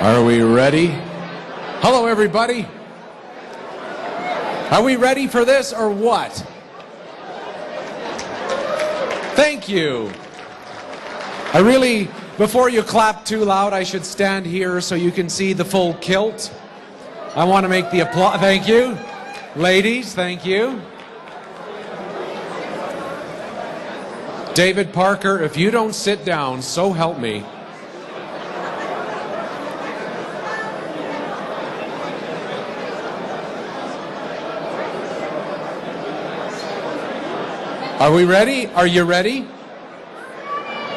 Are we ready? Hello, everybody. Are we ready for this or what? Thank you. Before you clap too loud, I should stand here so you can see the full kilt. I want to make the applause. Thank you. Ladies, thank you. David Parker, if you don't sit down, so help me. Are we ready? Are you ready?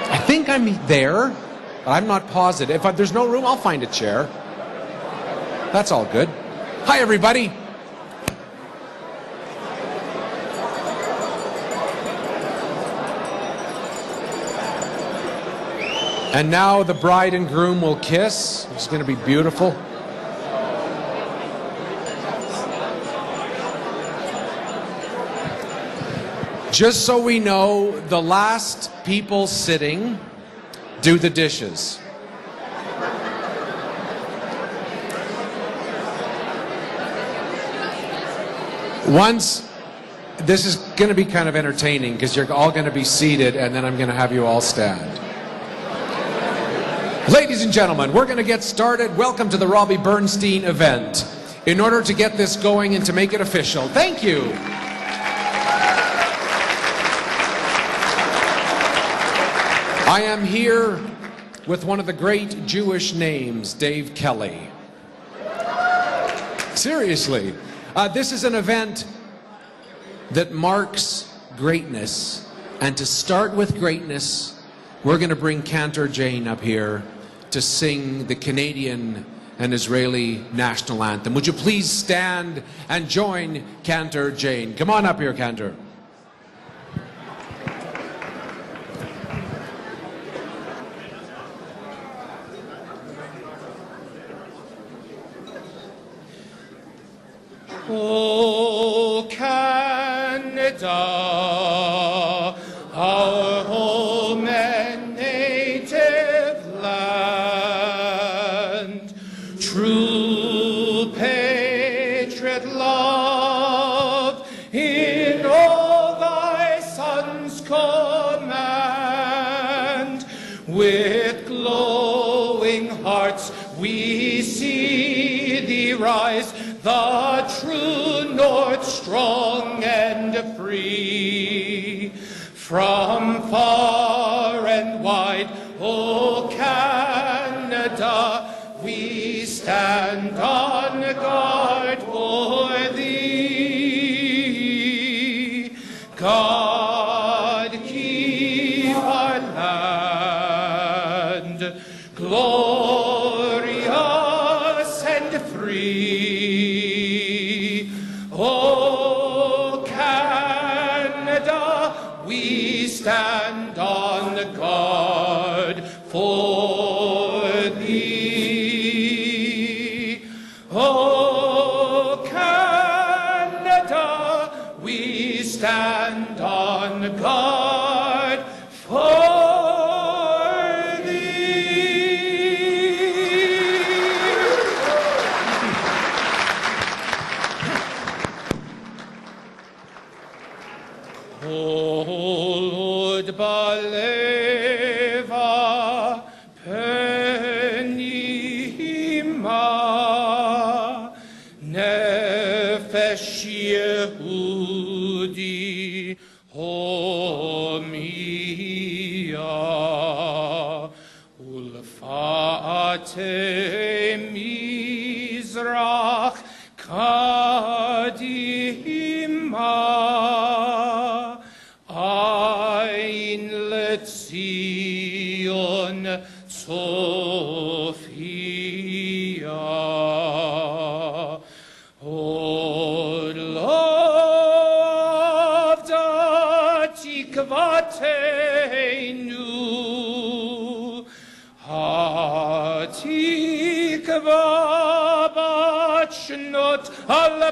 I think I'm there, but I'm not positive. If there's no room, I'll find a chair. That's all good. Hi, everybody. And now the bride and groom will kiss. It's going to be beautiful. Just so we know, the last people sitting do the dishes. This is going to be kind of entertaining because you're all going to be seated and then I'm going to have you all stand. Ladies and gentlemen, we're going to get started. Welcome to the Robbie Burnstein event. In order to get this going and to make it official, thank you. I am here with one of the great Jewish names, Dave Kelly. Seriously, this is an event that marks greatness. And to start with greatness, we're going to bring Cantor Jane up here to sing the Canadian and Israeli national anthem. Would you please stand and join Cantor Jane? Come on up here, Cantor. Oh, Canada, our home and native land, true patriot love in all thy sons command. With glowing hearts we see thee rise, the true north, strong and free. From far and wide, O Canada, we stand on guard for thee. God keep our land glorious and free. Oh, Canada, we stand on guard for thee. Oh, Canada, we stand on guard for Baleva penima nefesh Yehudi homia ulfaate mizrach kadima ein Zion Sophia, O loved Tikvateinu, Hatikva bat shnot alpayim,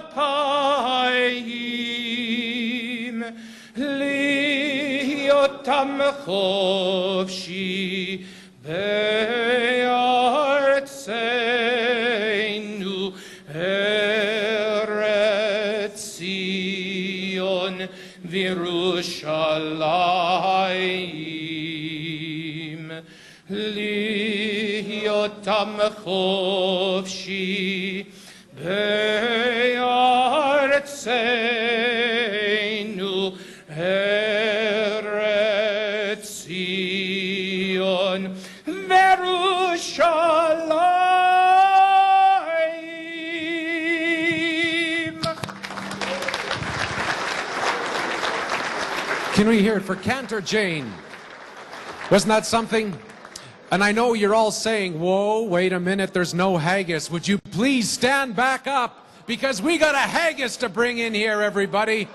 Tam chofshi be'artzeh ליותם חופשי בארצנו ארץ ציון וירושלים. Can we hear it for Cantor Jane? Wasn't that something? And I know you're all saying, whoa, wait a minute, there's no haggis. Would you please stand back up? Because we got a haggis to bring in here, everybody.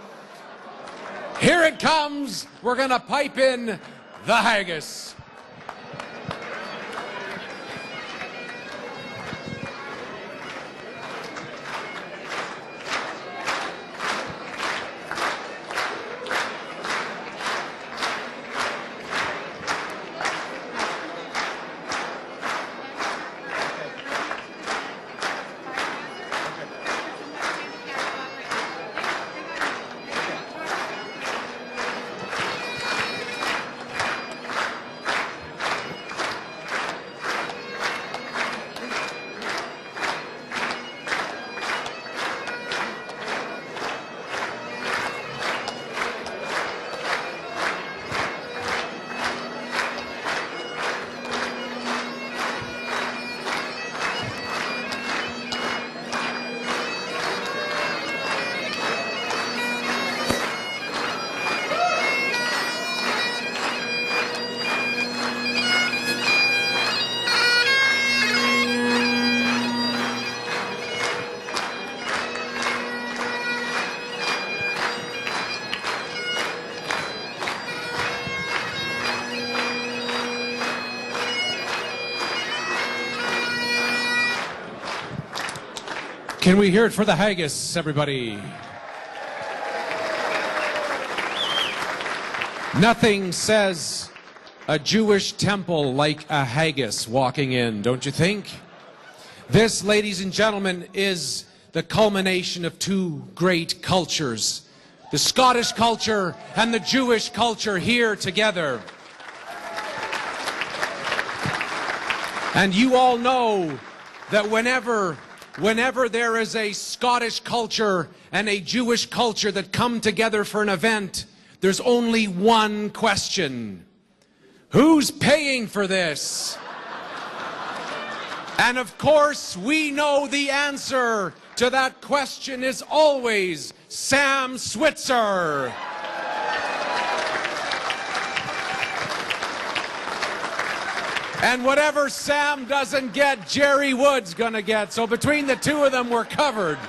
Here it comes. We're going to pipe in the haggis. Can we hear it for the haggis, everybody? Nothing says a Jewish temple like a haggis walking in, don't you think? This, ladies and gentlemen, is the culmination of two great cultures, the Scottish culture and the Jewish culture here together. And you all know that whenever there is a Scottish culture and a Jewish culture that come together for an event, there's only one question. Who's paying for this? And of course, we know the answer to that question is always Sam Switzer. And whatever Sam doesn't get, Jerry Wood's gonna get. So between the two of them, we're covered.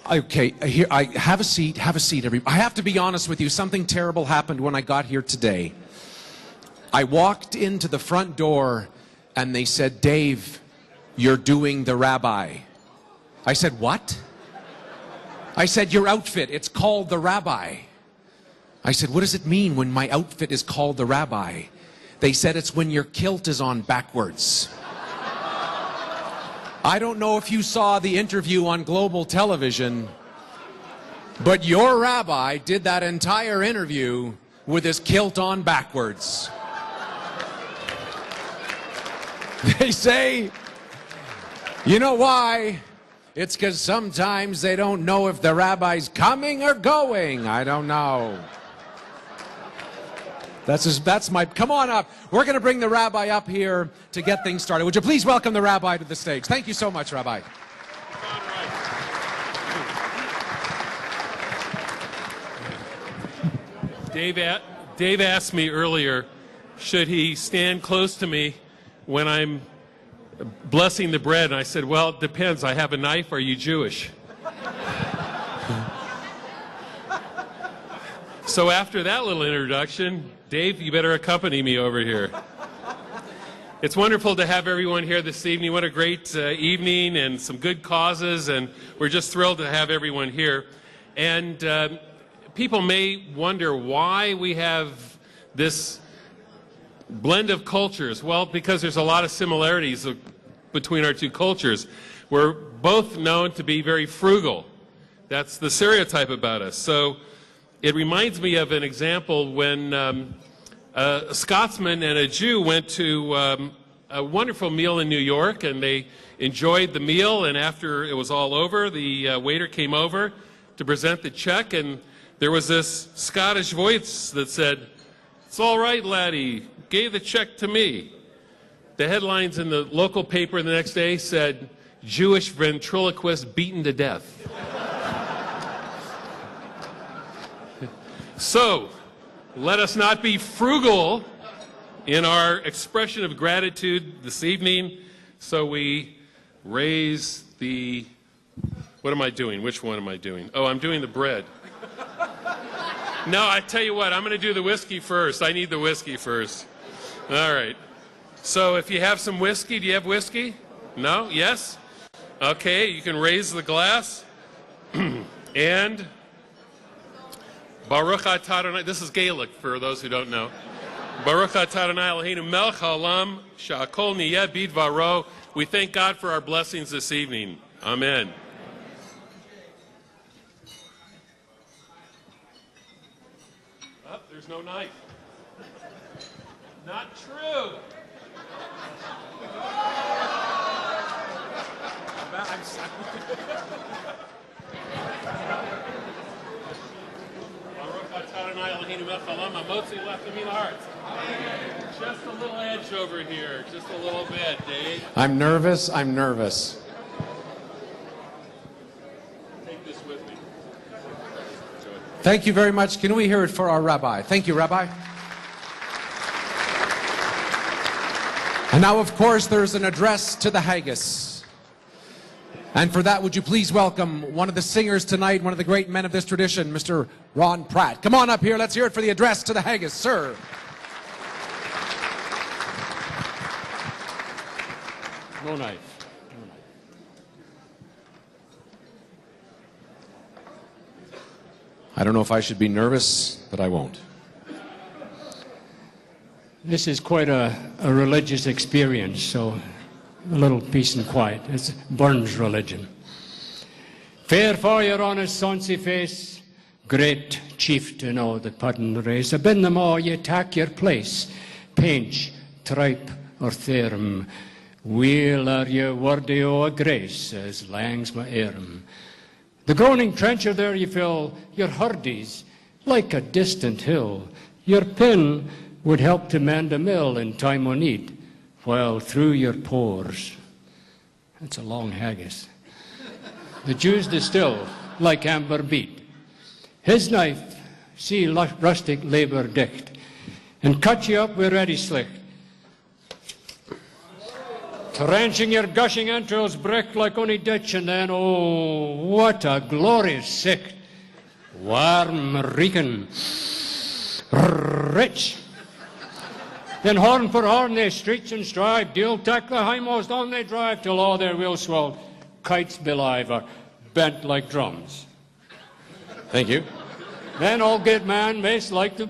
Okay, here, have a seat, everybody. I have to be honest with you, something terrible happened when I got here today. I walked into the front door and they said, Dave, you're doing the rabbi. I said, what? I said, your outfit, it's called the rabbi. I said, what does it mean when my outfit is called the rabbi? They said, it's when your kilt is on backwards. I don't know if you saw the interview on global television, but your rabbi did that entire interview with his kilt on backwards. They say, you know why? It's because sometimes they don't know if the rabbi's coming or going. I don't know. That's my, come on up. We're going to bring the rabbi up here to get things started. Would you please welcome the rabbi to the stage? Thank you so much, Rabbi. Dave asked me earlier, should he stand close to me when I'm blessing the bread? And I said, well, it depends. I have a knife. Are you Jewish? So after that little introduction, Dave, you better accompany me over here. It's wonderful to have everyone here this evening. What a great evening and some good causes, and we're just thrilled to have everyone here. And people may wonder why we have this blend of cultures. Well, because there's a lot of similarities between our two cultures. We're both known to be very frugal. That's the stereotype about us. So it reminds me of an example when a Scotsman and a Jew went to a wonderful meal in New York, and they enjoyed the meal, and after it was all over, the waiter came over to present the check, and there was this Scottish voice that said, "It's all right, laddie, gave the check to me." The headlines in the local paper the next day said, "Jewish ventriloquist beaten to death." So, let us not be frugal in our expression of gratitude this evening, so we raise the... What am I doing? Which one am I doing? Oh, I'm doing the bread. No, I tell you what, I'm going to do the whiskey first. I need the whiskey first. All right. So if you have some whiskey, do you have whiskey? No? Yes? Okay, you can raise the glass. And Baruch atah Adonai, this is Gaelic for those who don't know. Baruch atah Adonai Eloheinu melech haolam she'akol niyeh bidvaro. We thank God for our blessings this evening. Amen. Oh, there's no knife. Not true. I'm sorry. Just a little edge over here, just a little bit, Dave. I'm nervous. I'm nervous. Take this with me. Thank you very much. Can we hear it for our rabbi? Thank you, Rabbi. And now, of course, there's an address to the Haggis. And for that, would you please welcome one of the singers tonight, one of the great men of this tradition, Mr. Ron Pratt. Come on up here. Let's hear it for the address to the Haggis, sir. No knife. No knife. I don't know if I should be nervous, but I won't. This is quite a religious experience, so a little peace and quiet. It's Burns religion. Fair for your honest sonsy face, great chieftain o' the Puddin race. Abin them all ye tak your place, Painch, tripe, or therm. Weel are ye worthy o' a grace, as langs my erm. The groaning trencher there ye fill, your hurdies, like a distant hill. Your pin would help to mend a mill in time o' need, while through your pores, that's a long haggis, the Jews distill like amber beet. His knife, see rustic labour dicht, and cut you up with ready slick. Trenching your gushing entrails brick like ony ditch, and then, oh, what a glorious sick, warm reeking, rich. Then horn for horn they stretch and strive, deal tack the hindmost on they drive, till all their wheels swell, kites belive, are bent like drums. Thank you. Then all good man makes like the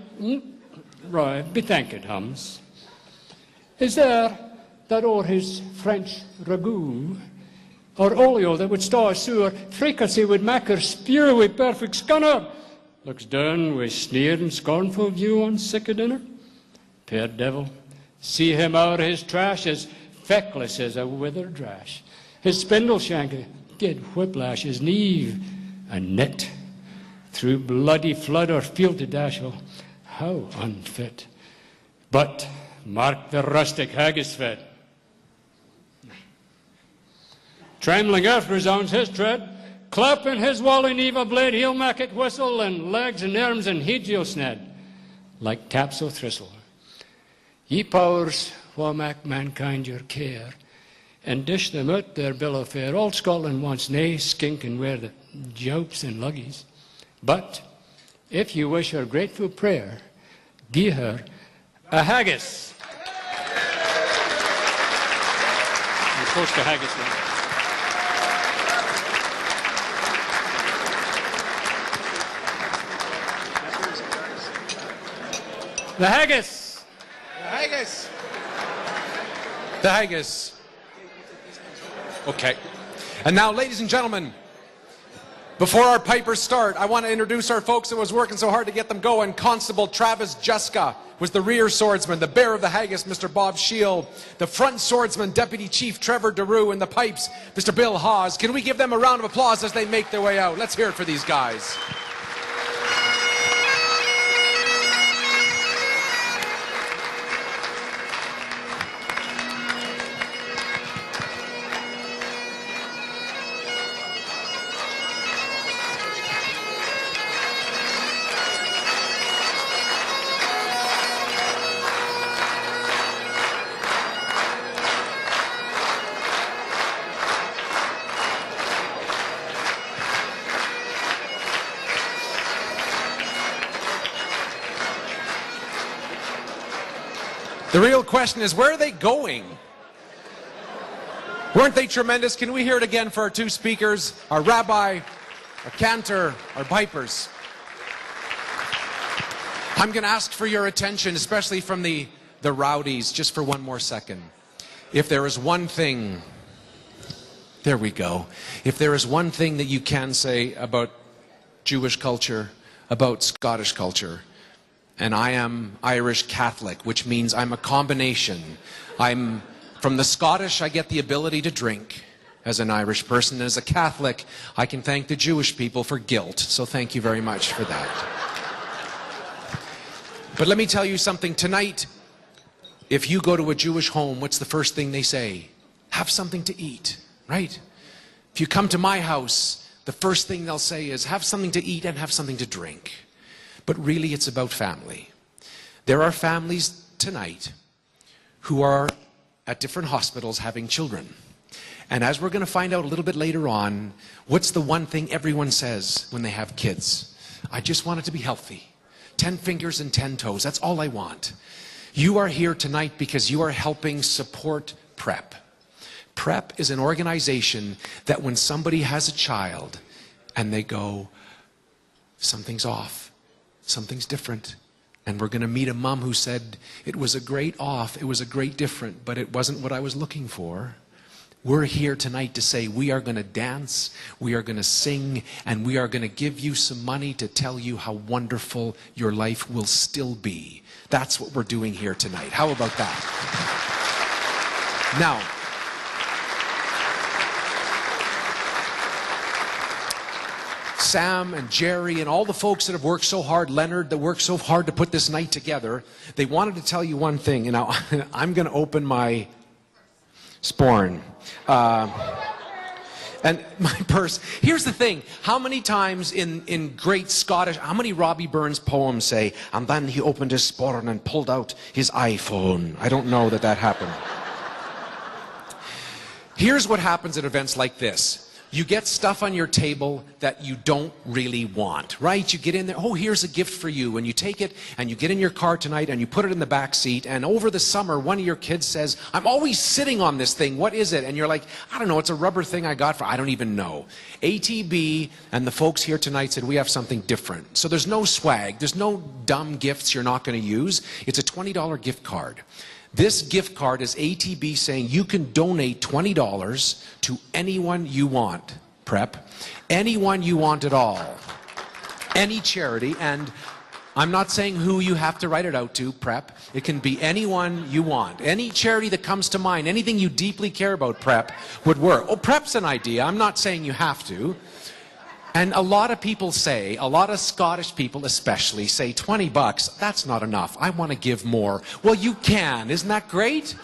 right, be thanked hums. Is there that o'er his French ragout, or olio that would staw a sewer, fricassee would make her spew with perfect scunner, looks down with sneer and scornful view on sick a dinner? Poor devil, see him out of his trash as feckless as a withered drash. His spindle shank, gid whiplash, his knee, a net. Through bloody flood or field to dash, oh, how unfit. But mark the rustic haggis fed. Trembling earth resounds his tread, clapping his wally neva blade, he'll make it whistle, and legs and arms and heed you'll sned, like taps o' thistle. Ye powers wha mak mankind your care, and dish them out their bill of fare. All Scotland wants nae skink and wear the jaups and luggies. But if you wish her grateful prayer, gie her a haggis. You're supposed to haggis now. The haggis. Haggis. The haggis. Okay. And now, ladies and gentlemen, Before our pipers start, I want to introduce our folks that was working so hard to get them going. Constable Travis Juska was the rear swordsman, the bearer of the haggis, Mr. Bob Shield, the front swordsman, Deputy Chief Trevor DeRue, and the pipes, Mr. Bill Hawes. Can we give them a round of applause as they make their way out? Let's hear it for these guys. The real question is, where are they going? Weren't they tremendous? Can we hear it again for our two speakers, our rabbi, our cantor, our pipers? I'm going to ask for your attention, especially from the rowdies, just for one more second. If there is one thing, there we go. If there is one thing that you can say about Jewish culture, about Scottish culture, and I am Irish Catholic, which means I'm a combination. I'm from the Scottish, I get the ability to drink as an Irish person. As a Catholic, I can thank the Jewish people for guilt. So thank you very much for that. But let me tell you something. Tonight, if you go to a Jewish home, what's the first thing they say? Have something to eat, right? If you come to my house, the first thing they'll say is have something to eat and have something to drink. But really, it's about family. There are families tonight who are at different hospitals having children. And as we're going to find out a little bit later on, what's the one thing everyone says when they have kids? I just want it to be healthy. 10 fingers and 10 toes, that's all I want. You are here tonight because you are helping support PrEP. PrEP is an organization that when somebody has a child and they go, something's off. Something's different. And we're going to meet a mom who said, it was a great off, it was a great different, but it wasn't what I was looking for. We're here tonight to say we are going to dance, we are going to sing, and we are going to give you some money to tell you how wonderful your life will still be. That's what we're doing here tonight. How about that? Now, Sam and Jerry and all the folks that have worked so hard, Leonard that worked so hard to put this night together, they wanted to tell you one thing. And now I'm going to open my sporn. And my purse. Here's the thing. How many times in great Scottish, how many Robbie Burns poems say, and then he opened his sporn and pulled out his iPhone? I don't know that happened. Here's what happens at events like this. You get stuff on your table that you don't really want, right? You get in there, oh, here's a gift for you, and you take it, and you get in your car tonight, and you put it in the back seat, and over the summer, one of your kids says, I'm always sitting on this thing, what is it? And you're like, I don't know, it's a rubber thing I got for, I don't even know. ATB and the folks here tonight said, we have something different. So there's no swag, there's no dumb gifts you're not going to use. It's a $20 gift card. This gift card is ATB saying you can donate $20 to anyone you want, PrEP, anyone you want at all, any charity, and I'm not saying who you have to write it out to, PrEP. It can be anyone you want, any charity that comes to mind, anything you deeply care about, PrEP, would work. Oh, PrEP's an idea. I'm not saying you have to. And a lot of people say, a lot of Scottish people especially say, 20 bucks, that's not enough. I want to give more. Well, you can. Isn't that great?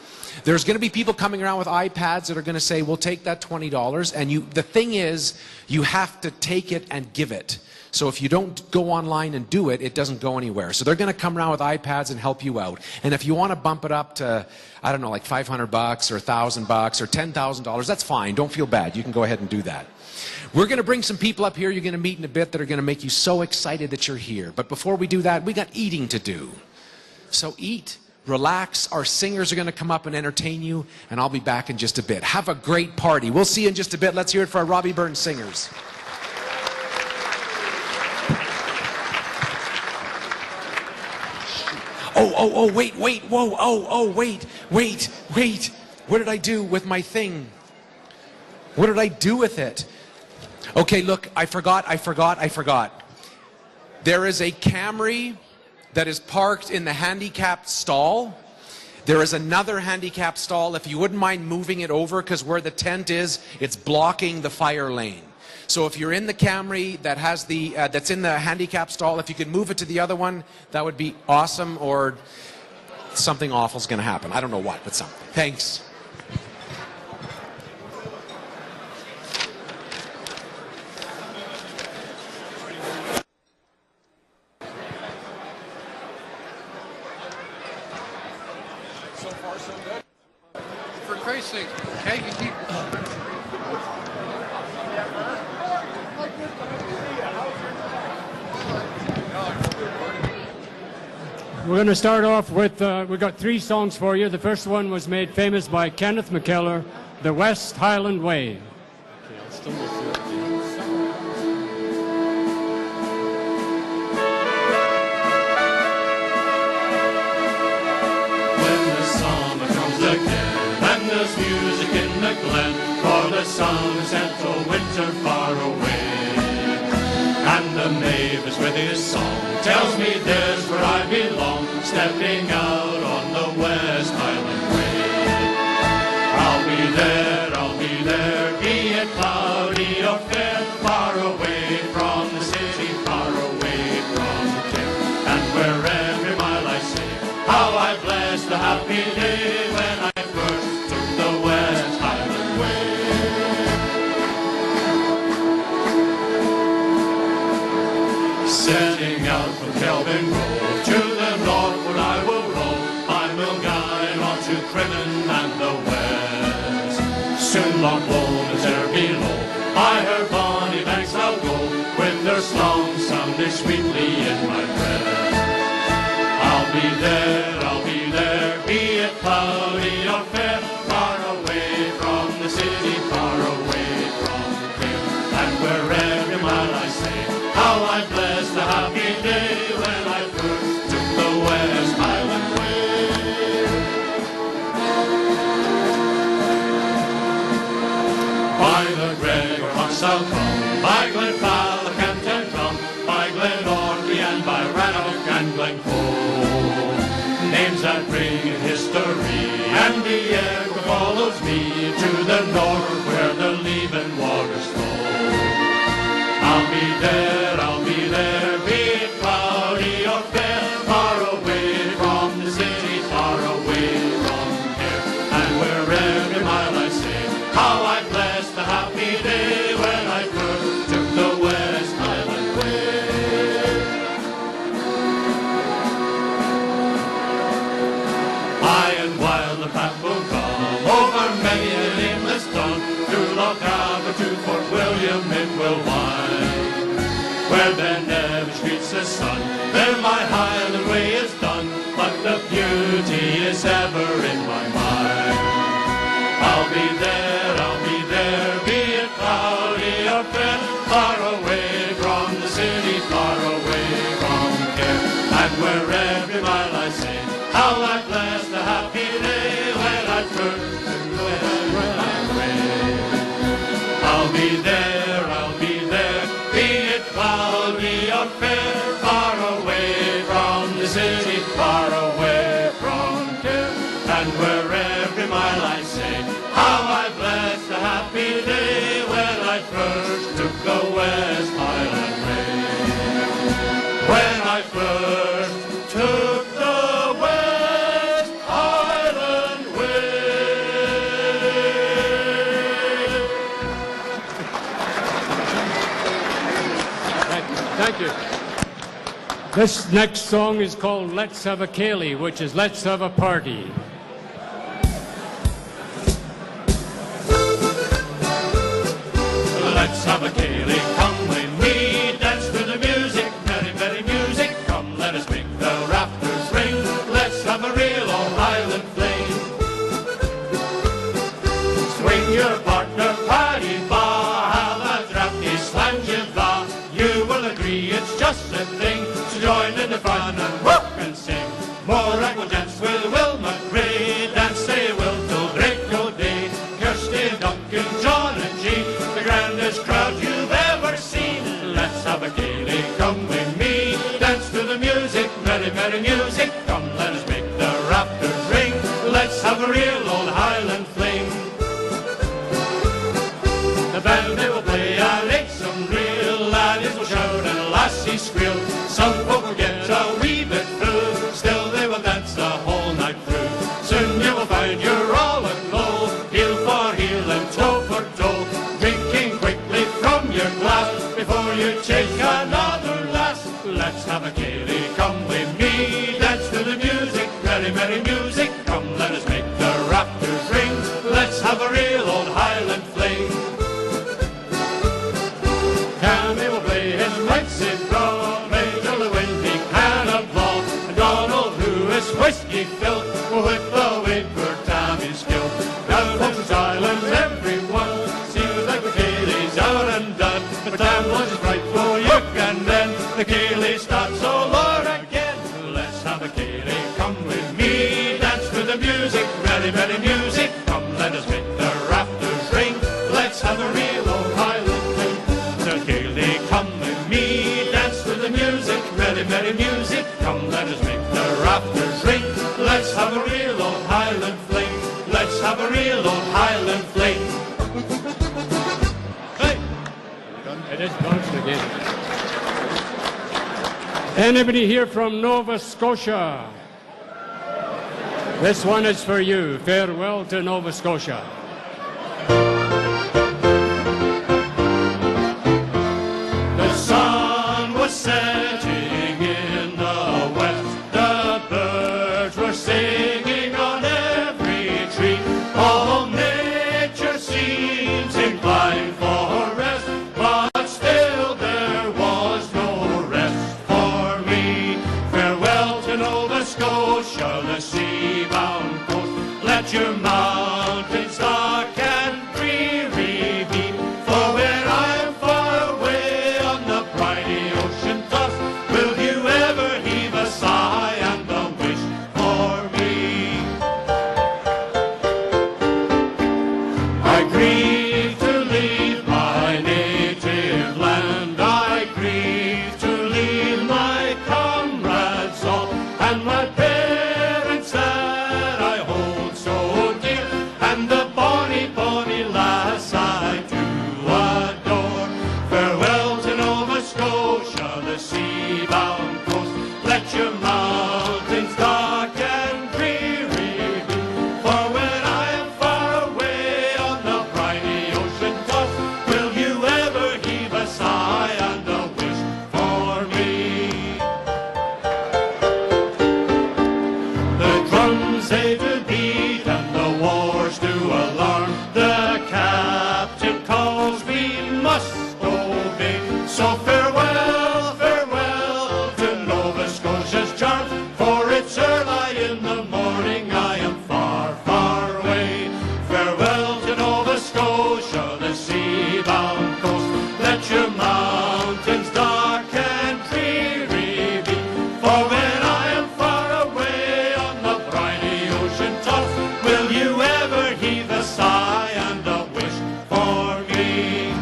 There's going to be people coming around with iPads that are going to say, we'll take that $20. And the thing is, you have to take it and give it. So if you don't go online and do it, it doesn't go anywhere. So they're going to come around with iPads and help you out. And if you want to bump it up to, I don't know, like 500 bucks or 1,000 bucks or $10,000, that's fine. Don't feel bad. You can go ahead and do that. We're going to bring some people up here you're going to meet in a bit that are going to make you so excited that you're here. But before we do that, we got eating to do. So eat, relax. Our singers are going to come up and entertain you, and I'll be back in just a bit. Have a great party. We'll see you in just a bit. Let's hear it for our Robbie Burns singers. Oh, wait, whoa, wait. What did I do with my thing? What did I do with it? Okay, look, I forgot. There is a Camry that is parked in the handicapped stall. There is another handicapped stall. If you wouldn't mind moving it over, because where the tent is, it's blocking the fire lane. So if you're in the Camry that has the that's in the handicap stall, if you could move it to the other one, that would be awesome. Or something awful is going to happen. I don't know what, but something. Thanks. So far, so good. For Christ's sake, okay, you keep. We're going to start off with, we've got 3 songs for you. The first one was made famous by Kenneth McKellar, The West Highland Way. And there's music in the glen, for the sun is sent to winter far away. And the mavis with his song tells me there's where I belong, stepping out on the West Highland Way. I'll be there, be it cloudy or fair, far away from the city, far away from care. And where every mile I say, how I bless the happy day when I first took the West Highland Way. Setting out from Kelvin Grove to the north where I will roam, I will guide on to Crimmon and the west. Soon Loch Lomond is there below, by her bonny banks I'll go, with their song sounding sweetly in my breast. I'll be there, be it cloudy or fair, far away from the city, far away from here. And where every mile I say, how I bless the happy day when I first took the West Highland Way. By the Gregor Hunts I'll come, by Glenfalloch and Tentrum, by Glen Orkney and by Rannoch and Glencoe. Names that bring in history, and the echo follows me to the north where the Leven waters flow. I'll be there, be it cloudy or fair, far away from the city, far away from here. And where every mile I say, how I bless the happy day when I first took the West Highland Way. High and wild the path will come, over many a nameless dun, through Loch Abbot to Fort William it will wind. Where Ben Nevis greets the sun, there my Highland Way is done, but the beauty is ever in my mind. I'll be there, be it cloudy or fair, far away from the city, far away from here. And where every mile I say, how I bless the happy day when I first took the West Highland Way. I'll be there, be it cloudy or fair, far away from the city, far away from here. And where every mile I say, how I bless the happy day when I first took the West Highland Way. When I first took the West Highland Way. Thank you. This next song is called Let's Have a Ceilidh, which is Let's Have a Party. Let's have a ceilidh, come when we dance to the music, merry, merry music. Come, let us make the rafters ring. Let's have a real old Highland fling. Swing your partner, party bar, have a draughty slangiva. You will agree it's just a thing, so join in the fun and whoop and sing. Morag will dance with Will McRae, dance they will till break o' day. Kirsty, Duncan, John and Jean, the grandest crowd you've ever happy squeal. Some folk will get a wee bit through, still they will dance the whole night through. Soon you will find you're all aglow, heel for heel and toe for toe, drinking quickly from your glass before you take another lass. Let's have a Kaylee, come with me, dance to the music, merry, merry music. Come, let us make the rafters ring. Let's have a real old Highland fling. Cammy will play his Maxi Broadway till the windy cannonball, and Donald, who is whiskey filled, will whip away for Tammy's skill. Down Hope's Island, everyone seems like the Kaylee's out and done, but Tam launches right for Yuck, and then the Kaylee starts all Lord again. Let's have a Kaylee, come with me, dance to the music, merry, merry music. Come, let us make the rafters ring. Let's have a real old Highland fling. The Kaylee, come with me, dance to the music, merry, merry music. Come, let us make the rafters ring. Let's have a real old Highland fling. Let's have a real old Highland fling. Hey! It is launched again. Anybody here from Nova Scotia? This one is for you. Farewell to Nova Scotia. The sun was setting in the west. The birds were singing on every tree. All nature seems inclined for rest, but still there was no rest for me. Farewell to Nova Scotia, the sea-bound coast. Let your mountains dark and dreary be, for when I am far away on the briny ocean tops, will you ever heave a sigh and a wish for me? I grieve to leave my native land, I grieve to leave my comrades all, and my parents that I hold so dear, and the bonny, bonny lass I do adore. Farewell to Nova Scotia, the sea-bound coast. Let your mountains dark and dreary be, for when I am far away on the briny ocean tops, will you ever heave a sigh and a wish for me? The drums they do beat and the wars do alarm. The captain calls, we must obey. So farewell, farewell to Nova Scotia's charms, for it's early in the morning, I am far, far away. Farewell to Nova Scotia, the sea-bound coast. Let your mountains dark and dreary be, for when I am far away on the briny ocean tops, will you ever heave a sigh and a wish for me?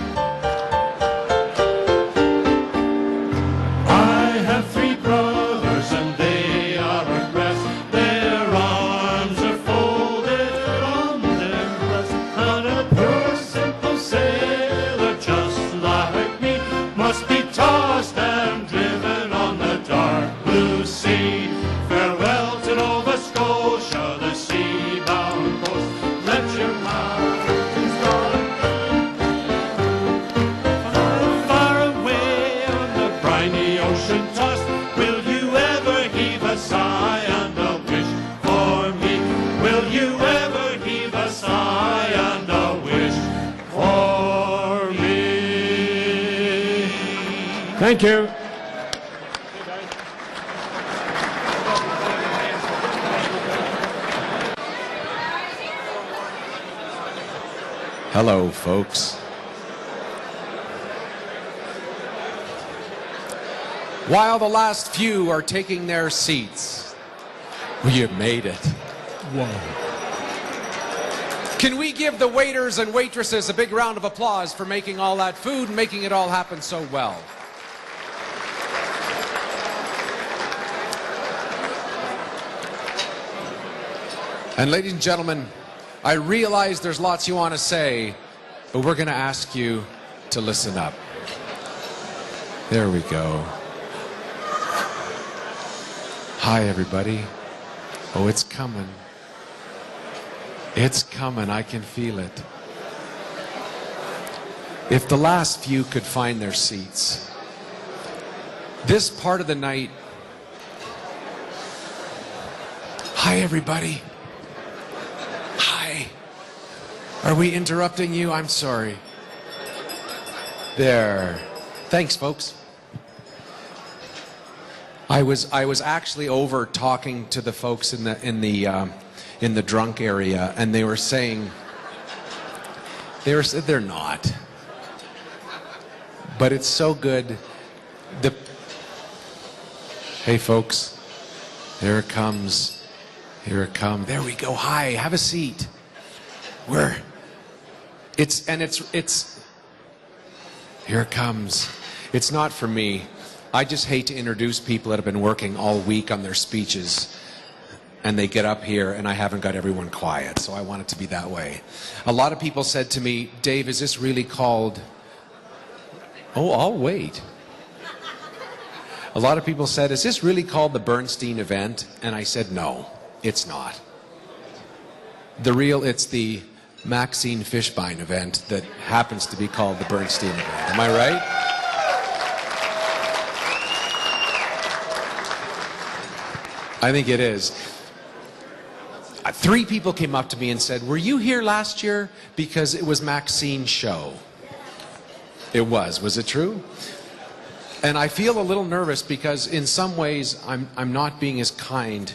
I have three brothers and they are at rest. Their arms are folded on their breasts, and a poor simple sailor just like me must be tossed and driven on the dark blue sea. Farewell to Nova Scotia, the sea-bound coast. Let your mountains dark far, far away on the briny ocean tossed. Will you ever heave a sigh and a wish for me? Will you ever heave a sigh and a wish for me? Thank you. Hello, folks. While the last few are taking their seats, we have made it. Whoa. Can we give the waiters and waitresses a big round of applause for making all that food and making it all happen so well? And ladies and gentlemen, I realize there's lots you want to say, but we're going to ask you to listen up. There we go. Hi, everybody. Oh, it's coming. It's coming. I can feel it. If the last few could find their seats. This part of the night. Hi, everybody. Hi. Are we interrupting you? I'm sorry. There. Thanks, folks. I was actually over talking to the folks in the drunk area, and they were saying they're not. But it's so good. Hey, folks, there it comes. Here it comes. There we go. Hi, have a seat. It's here it comes. It's not for me. I just hate to introduce people that have been working all week on their speeches, and they get up here and I haven't got everyone quiet, so I want it to be that way. A lot of people said to me, Dave, is this really called... Oh, I'll wait. A lot of people said, is this really called the Burnstein event? And I said, no, it's not. It's the Maxine Fishbein event that happens to be called the Burnstein event. Am I right? I think it is. 3 people came up to me and said, were you here last year? Because it was Maxine's show. It was. Was it true? And I feel a little nervous because in some ways I'm not being as kind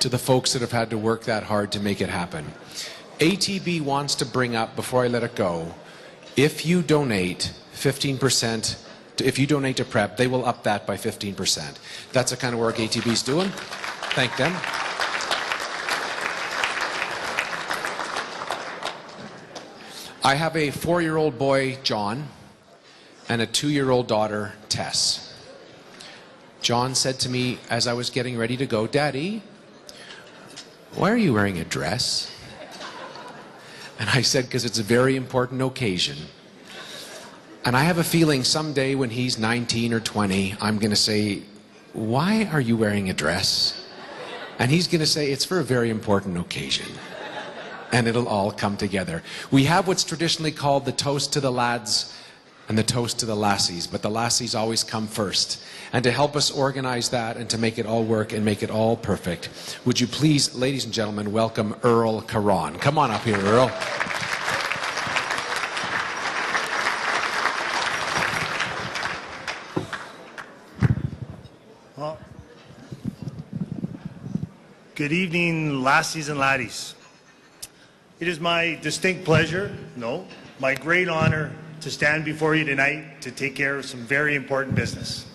to the folks that have had to work that hard to make it happen. ATB wants to bring up, before I let it go, if you donate 15%, if you donate to PrEP, they will up that by 15%. That's the kind of work ATB's doing. Thank them. I have a 4-year-old boy, John, and a 2-year-old daughter, Tess. John said to me as I was getting ready to go, Daddy, why are you wearing a dress? And I said, because it's a very important occasion. And I have a feeling someday when he's 19 or 20, I'm going to say, why are you wearing a dress? And he's going to say, it's for a very important occasion. And it'll all come together. We have what's traditionally called the toast to the lads and the toast to the lassies, but the lassies always come first. And to help us organize that and to make it all work and make it all perfect, would you please, ladies and gentlemen, welcome Earl Caron. Come on up here, Earl. Well, good evening, lassies and laddies. It is my distinct pleasure, no, my great honor to stand before you tonight to take care of some very important business.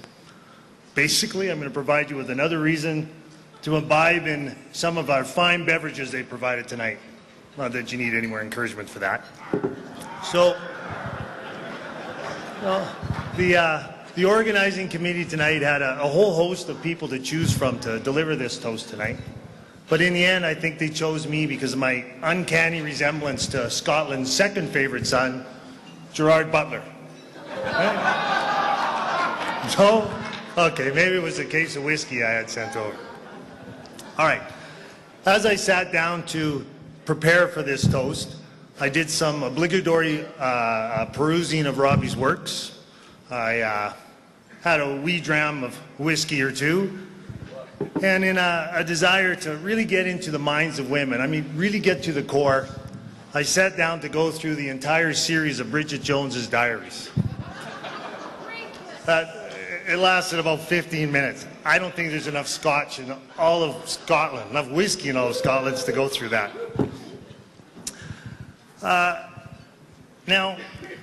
Basically, I'm going to provide you with another reason to imbibe in some of our fine beverages they provided tonight. Not that you need any more encouragement for that. So, well, the organizing committee tonight had a whole host of people to choose from to deliver this toast tonight. But in the end, I think they chose me because of my uncanny resemblance to Scotland's second favorite son, Gerard Butler. Right? No? Okay, maybe it was a case of whiskey I had sent over. All right. As I sat down to prepare for this toast, I did some obligatory perusing of Robbie's works. I had a wee dram of whiskey or two. And in a desire to really get into the minds of women, I mean, really get to the core, I sat down to go through the entire series of Bridget Jones's diaries. It lasted about 15 minutes. I don't think there's enough scotch in all of Scotland, enough whiskey in all of Scotland to go through that. Now,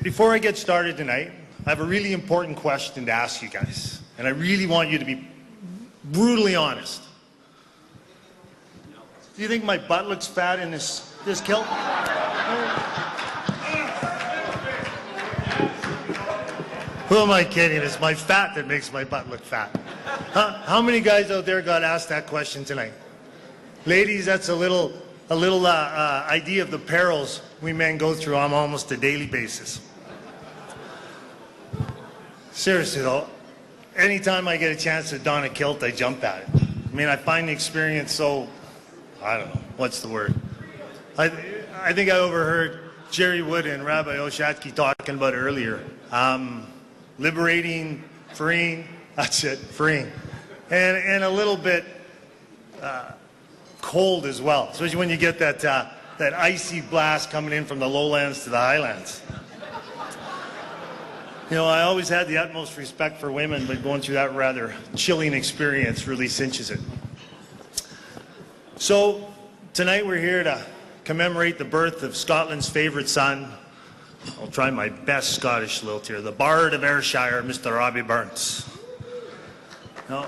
before I get started tonight, I have a really important question to ask you guys. And I really want you to be brutally honest. Do you think my butt looks fat in this kilt? Who am I kidding? It's my fat that makes my butt look fat. Huh? How many guys out there got asked that question tonight? Ladies, that's a little idea of the perils we men go through on almost a daily basis. Seriously though, anytime I get a chance to don a kilt, I jump at it. I mean, I find the experience so, I don't know, what's the word? I think I overheard Jerry Wood and Rabbi Oshatsky talking about it earlier. Liberating, freeing, that's it, freeing. And a little bit cold as well, especially when you get that icy blast coming in from the lowlands to the highlands. You know, I always had the utmost respect for women, but going through that rather chilling experience really cinches it. So tonight we're here to commemorate the birth of Scotland's favourite son. I'll try my best Scottish lilt here. The Bard of Ayrshire, Mr. Robbie Burns. Now,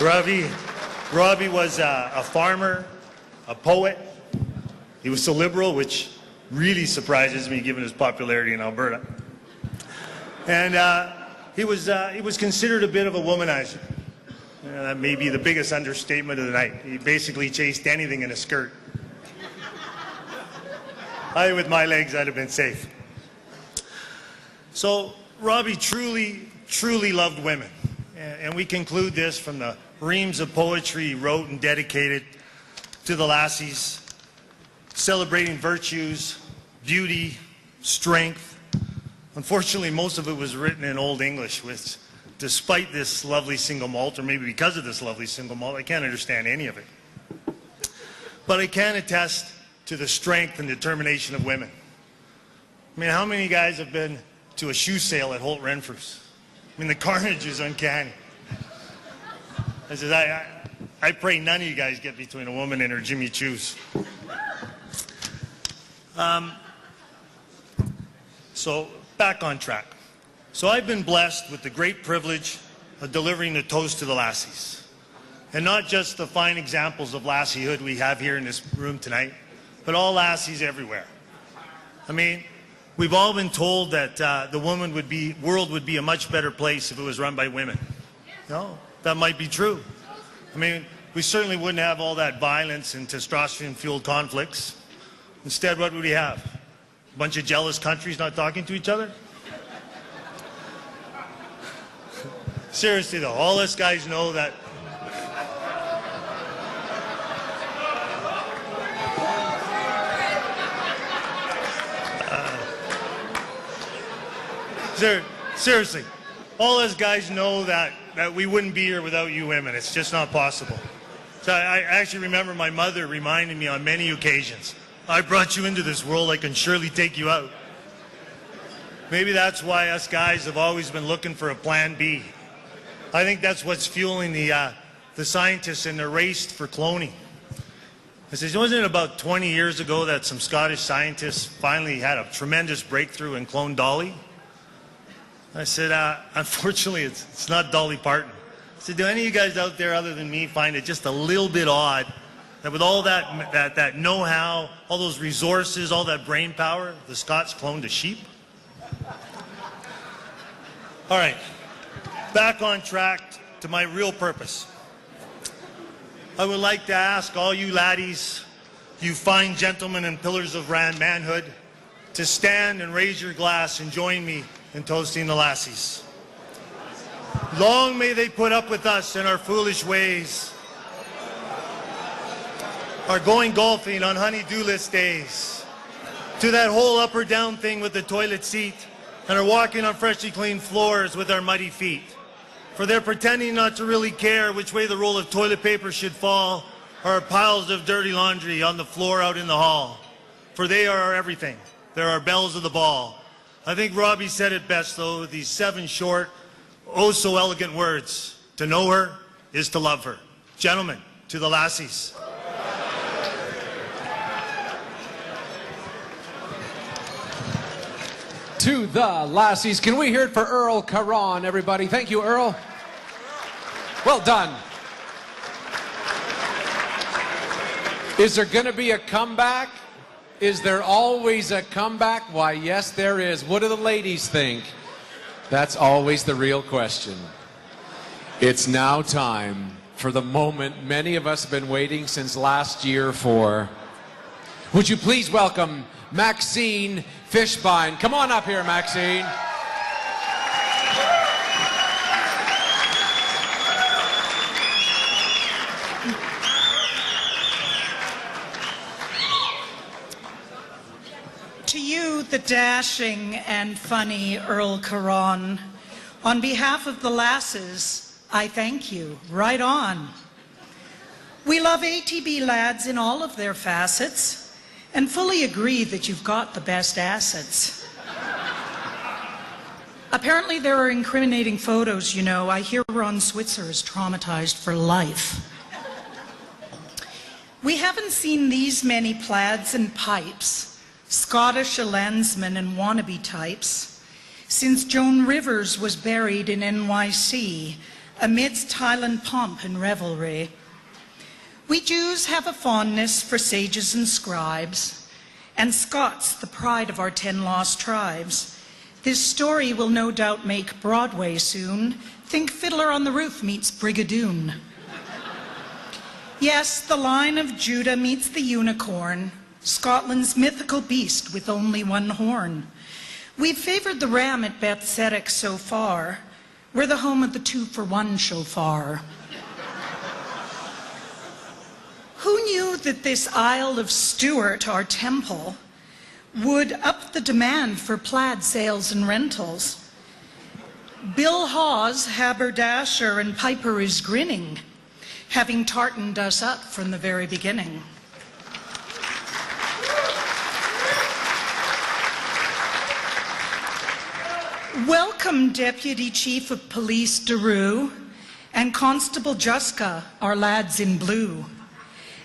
Robbie was a farmer, a poet. He was so liberal, which really surprises me given his popularity in Alberta. And he was considered a bit of a womanizer. That may be the biggest understatement of the night. He basically chased anything in a skirt. With my legs, I'd have been safe. So Robbie truly, truly loved women. And we conclude this from the reams of poetry he wrote and dedicated to the lassies, celebrating virtues, beauty, strength. Unfortunately, most of it was written in Old English, which, despite this lovely single malt, or maybe because of this lovely single malt, I can't understand any of it. But I can attest to the strength and determination of women. I mean, how many guys have been to a shoe sale at Holt Renfrew's? I mean, the carnage is uncanny. I pray none of you guys get between a woman and her Jimmy Choos. So, back on track. So I've been blessed with the great privilege of delivering the toast to the lassies. And not just the fine examples of lassiehood we have here in this room tonight, but all lassies everywhere. I mean, we've all been told that the world would be a much better place if it was run by women. No, that might be true. I mean, we certainly wouldn't have all that violence and testosterone-fueled conflicts. Instead, what would we have? A bunch of jealous countries not talking to each other? Seriously though, all us guys know that seriously, all us guys know that we wouldn't be here without you women. It's just not possible. So I actually remember my mother reminding me on many occasions, I brought you into this world, I can surely take you out. Maybe that's why us guys have always been looking for a plan B. I think that's what's fueling the scientists in their race for cloning. I said, wasn't it about 20 years ago that some Scottish scientists finally had a tremendous breakthrough and cloned Dolly? I said, unfortunately, it's not Dolly Parton. I said, do any of you guys out there other than me find it just a little bit odd that with all that know-how, all those resources, all that brain power, the Scots cloned a sheep? All right, back on track to my real purpose. I would like to ask all you laddies, you fine gentlemen and pillars of manhood, to stand and raise your glass and join me in toasting the lassies. Long may they put up with us in our foolish ways, our going golfing on honey-dew-less days, to that whole up or down thing with the toilet seat, and are walking on freshly cleaned floors with our muddy feet. For they're pretending not to really care which way the roll of toilet paper should fall, or piles of dirty laundry on the floor out in the hall. For they are our everything. They're our bells of the ball. I think Robbie said it best, though, with these 7 short, oh so elegant words. To know her is to love her. Gentlemen, to the lassies. To the lassies. Can we hear it for Earl Caron, everybody? Thank you, Earl. Well done. Is there going to be a comeback? Is there always a comeback? Why, yes, there is. What do the ladies think? That's always the real question. It's now time for the moment many of us have been waiting since last year for. Would you please welcome Maxine Fishbein. Come on up here, Maxine. the dashing and funny Earl Caron. On behalf of the lasses, I thank you. Right on. We love ATB lads in all of their facets and fully agree that you've got the best assets. Apparently there are incriminating photos, you know. I hear Ron Switzer is traumatized for life. We haven't seen these many plaids and pipes, Scottish landsmen and wannabe types, since Joan Rivers was buried in NYC amidst Highland pomp and revelry. We Jews have a fondness for sages and scribes, and Scots the pride of our 10 lost tribes. This story will no doubt make Broadway soon. Think Fiddler on the Roof meets Brigadoon. Yes, the Lion of Judah meets the unicorn, Scotland's mythical beast with only one horn. We've favored the ram at Bethzedek so far. We're the home of the 2-for-1 shofar. Who knew that this Isle of Stewart, our temple, would up the demand for plaid sales and rentals? Bill Hawes, haberdasher, and piper is grinning, having tartaned us up from the very beginning. Welcome, Deputy Chief of Police Daru and Constable Juska, our lads in blue,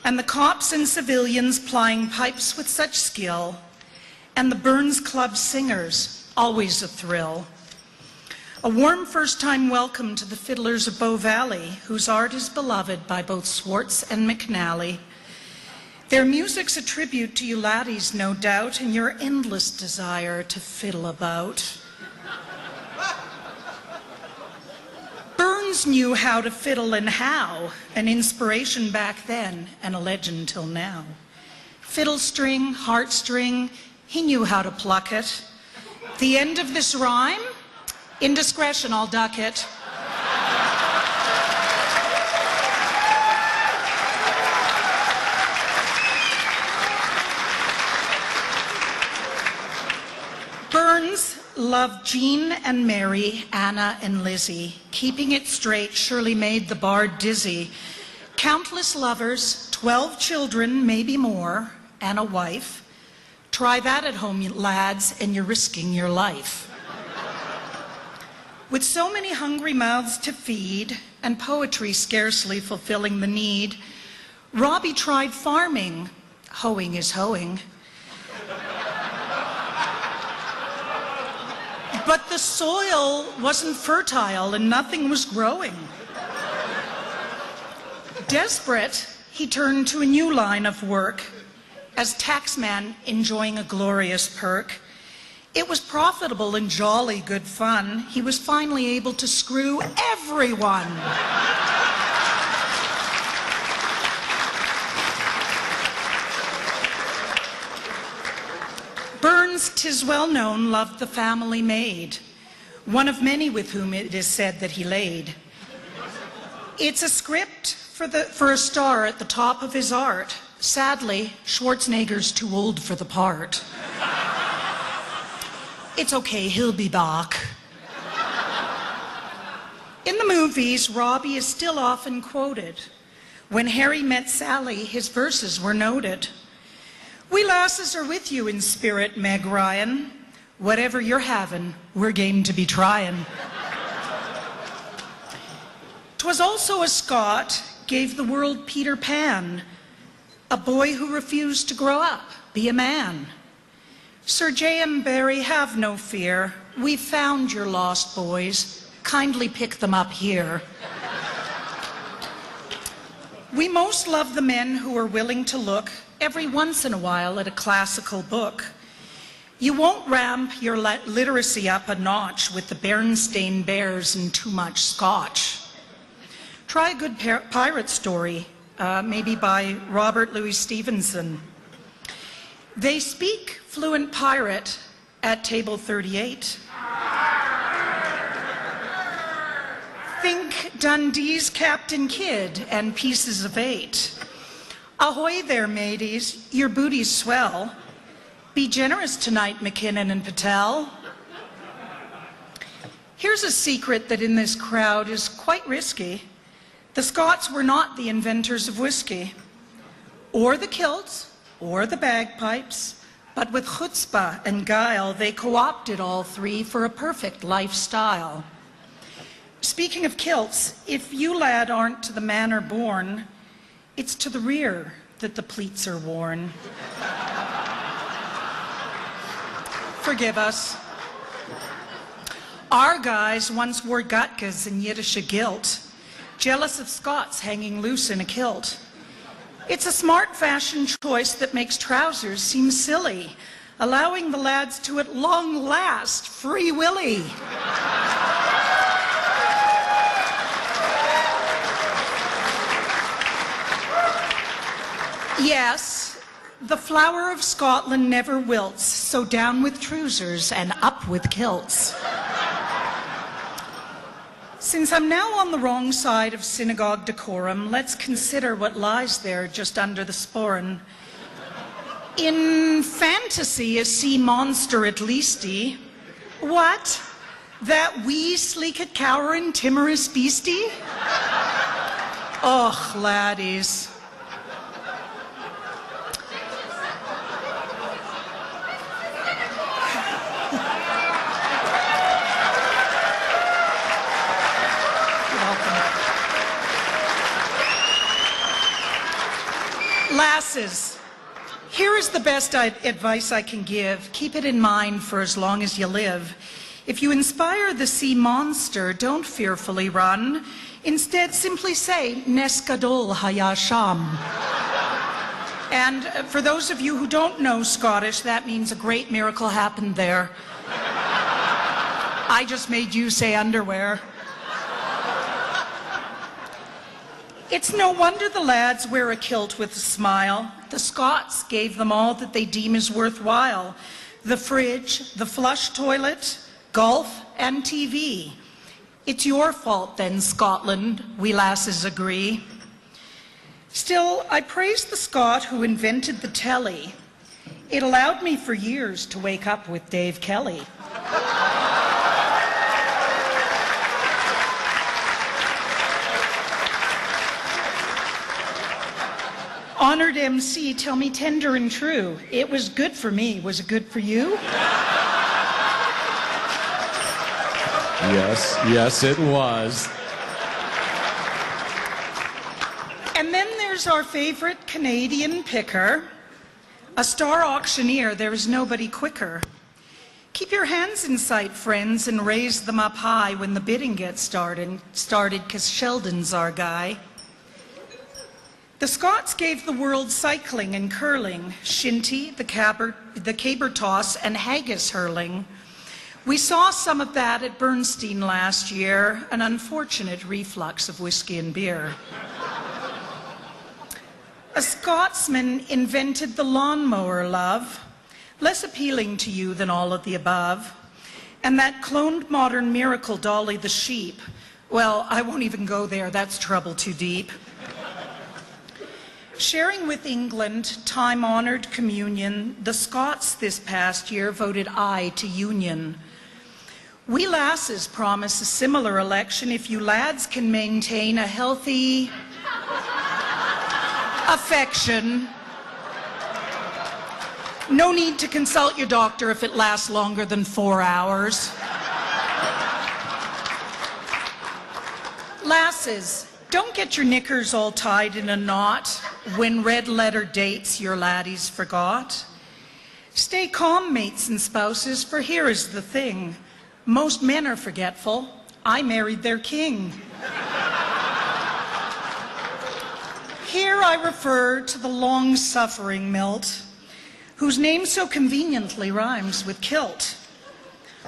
and the cops and civilians plying pipes with such skill, and the Burns Club singers, always a thrill. A warm first-time welcome to the fiddlers of Bow Valley, whose art is beloved by both Swartz and McNally. Their music's a tribute to you laddies, no doubt, and your endless desire to fiddle about. Burns knew how to fiddle and how, an inspiration back then and a legend till now. Fiddle string, heartstring, he knew how to pluck it. The end of this rhyme? Indiscretion, I'll duck it. Burns loved Jean and Mary, Anna and Lizzie. Keeping it straight surely made the bard dizzy. Countless lovers, 12 children, maybe more, and a wife. Try that at home, lads, and you're risking your life. With so many hungry mouths to feed and poetry scarcely fulfilling the need, Robbie tried farming. Hoeing is hoeing. But the soil wasn't fertile and nothing was growing. Desperate, he turned to a new line of work as taxman enjoying a glorious perk. It was profitable and jolly good fun. He was finally able to screw everyone. Burns, 'tis well known, loved the family maid, one of many with whom it is said that he laid. It's a script for a star at the top of his art. Sadly, Schwarzenegger's too old for the part. It's okay, he'll be back. In the movies, Robbie is still often quoted. When Harry met Sally, his verses were noted. We lasses are with you in spirit, Meg Ryan. Whatever you're having, we're game to be trying. 'Twas also a Scot gave the world Peter Pan, a boy who refused to grow up, be a man. Sir J.M. Barrie, have no fear. We found your lost boys. Kindly pick them up here. We most love the men who are willing to look every once in a while at a classical book. You won't ramp your literacy up a notch with the Burnstein Bears and too much scotch. Try a good pirate story, maybe by Robert Louis Stevenson. They speak fluent pirate at table 38. Think Dundee's Captain Kidd and Pieces of Eight. Ahoy there, mateys, your booties swell. Be generous tonight, McKinnon and Patel. Here's a secret that in this crowd is quite risky. The Scots were not the inventors of whiskey, or the kilts, or the bagpipes, but with chutzpah and guile, they co-opted all three for a perfect lifestyle. Speaking of kilts, if you lad aren't to the manor born, it's to the rear that the pleats are worn. Forgive us. Our guys once wore gutkas and Yiddish gilt, jealous of Scots hanging loose in a kilt. It's a smart fashion choice that makes trousers seem silly, allowing the lads to at long last free willy. Yes, the flower of Scotland never wilts, so down with trousers and up with kilts. Since I'm now on the wrong side of synagogue decorum, let's consider what lies there just under the sporran. In fantasy, a sea monster at leasty. What? That wee, sleekit, cowering, timorous beastie? Och, laddies. Lasses, here is the best advice I can give. Keep it in mind for as long as you live. If you inspire the sea monster, don't fearfully run. Instead, simply say, Nes Gadol Hayasham. And for those of you who don't know Scottish, that means a great miracle happened there. I just made you say underwear. It's no wonder the lads wear a kilt with a smile. The Scots gave them all that they deem is worthwhile. The fridge, the flush toilet, golf, and TV. It's your fault then, Scotland, we lasses agree. Still, I praise the Scot who invented the telly. It allowed me for years to wake up with Dave Kelly. Honored MC, tell me tender and true, it was good for me. Was it good for you? Yes, it was. And then there's our favorite Canadian picker. A star auctioneer, there is nobody quicker. Keep your hands in sight, friends, and raise them up high when the bidding gets started, 'cause Sheldon's our guy. The Scots gave the world cycling and curling, shinty, the caber toss, and haggis hurling. We saw some of that at Burnstein last year, an unfortunate reflux of whiskey and beer. A Scotsman invented the lawnmower, love, less appealing to you than all of the above. And that cloned modern miracle, Dolly the sheep, well, I won't even go there, that's trouble too deep. Sharing with England time-honored communion, the Scots this past year voted aye to union. We lasses promise a similar election if you lads can maintain a healthy affection. No need to consult your doctor if it lasts longer than 4 hours. Lasses, don't get your knickers all tied in a knot when red letter dates your laddies forgot. Stay calm, mates and spouses, for here is the thing. Most men are forgetful. I married their king. Here I refer to the long-suffering Milt, whose name so conveniently rhymes with kilt.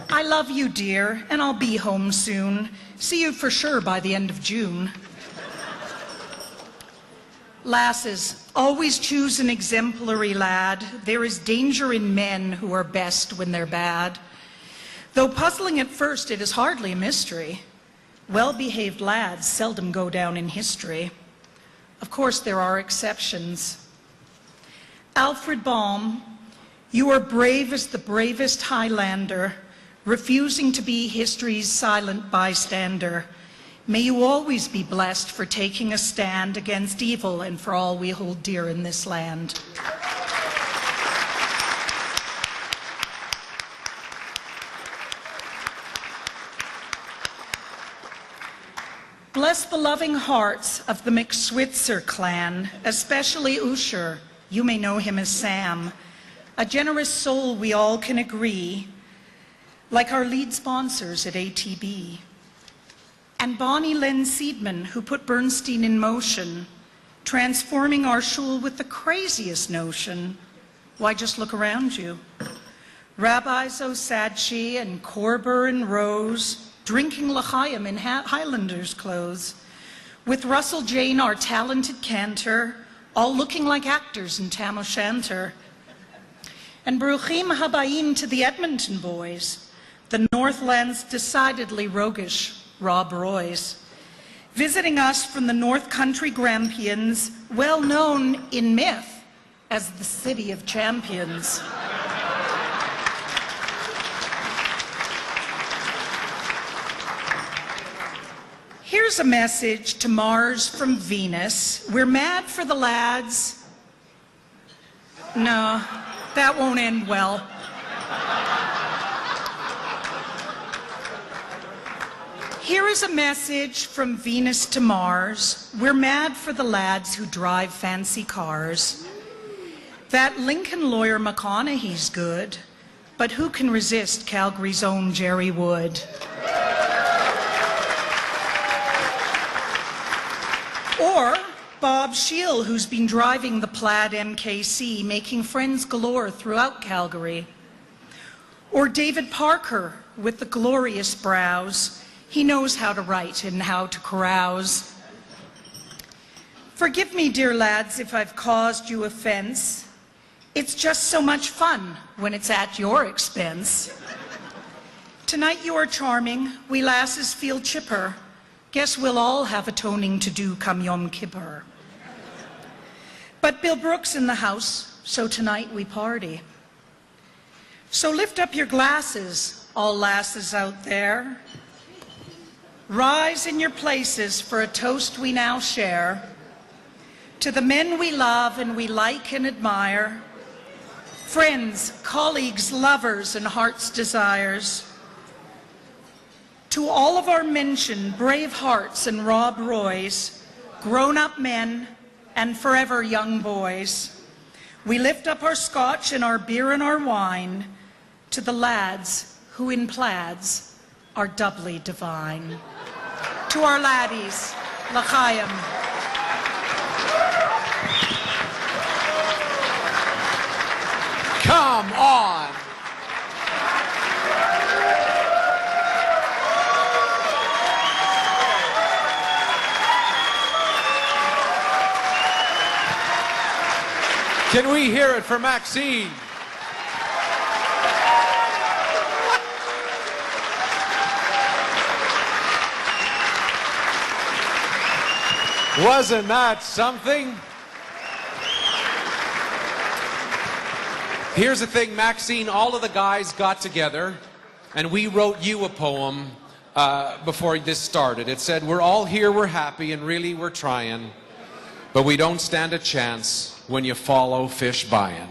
I love you, dear, and I'll be home soon. See you for sure by the end of June. Lasses, always choose an exemplary lad. There is danger in men who are best when they're bad. Though puzzling at first, it is hardly a mystery. Well-behaved lads seldom go down in history. Of course, there are exceptions. Alfred Baum, You are brave as the bravest Highlander, refusing to be history's silent bystander. May you always be blessed for taking a stand against evil and for all we hold dear in this land. Bless the loving hearts of the McSwitzer clan, especially Usher. You may know him as Sam, a generous soul we all can agree, like our lead sponsors at ATB. And Bonnie Len Seidman, who put Burnstein in motion, transforming our shul with the craziest notion. Why, just look around you. Rabbis Osadchi and Korber and Rose, drinking l'chaim in Highlanders' clothes, with Russell Jane, our talented cantor, all looking like actors in Tam O'Shanter. And Bruchim Habayim to the Edmonton boys, the Northland's decidedly roguish Rob Roy's, visiting us from the North Country Grampians, well known in myth as the City of Champions. Here's a message to Mars from Venus. We're mad for the lads. No, that won't end well. Here is a message from Venus to Mars. We're mad for the lads who drive fancy cars. That Lincoln lawyer McConaughey's good, but who can resist Calgary's own Jerry Wood? Or Bob Shield, who's been driving the plaid MKC, making friends galore throughout Calgary. Or David Parker with the glorious brows. He knows how to write and how to carouse. Forgive me, dear lads, if I've caused you offense. It's just so much fun when it's at your expense. Tonight you are charming, we lasses feel chipper. Guess we'll all have atoning to do come Yom Kippur. But Bill Brooks in the house, so tonight we party. So lift up your glasses, all lasses out there. Rise in your places for a toast we now share. To the men we love and we like and admire. Friends, colleagues, lovers, and heart's desires. To all of our mentioned brave hearts and Rob Roys, grown-up men and forever young boys, we lift up our scotch and our beer and our wine to the lads who in plaids are doubly divine. To our laddies, l'chaim. Come on! Can we hear it for Maxine? Wasn't that something? Here's the thing, Maxine, all of the guys got together and we wrote you a poem before this started. It said, we're all here, we're happy, and really we're trying, but we don't stand a chance when you follow fish buying.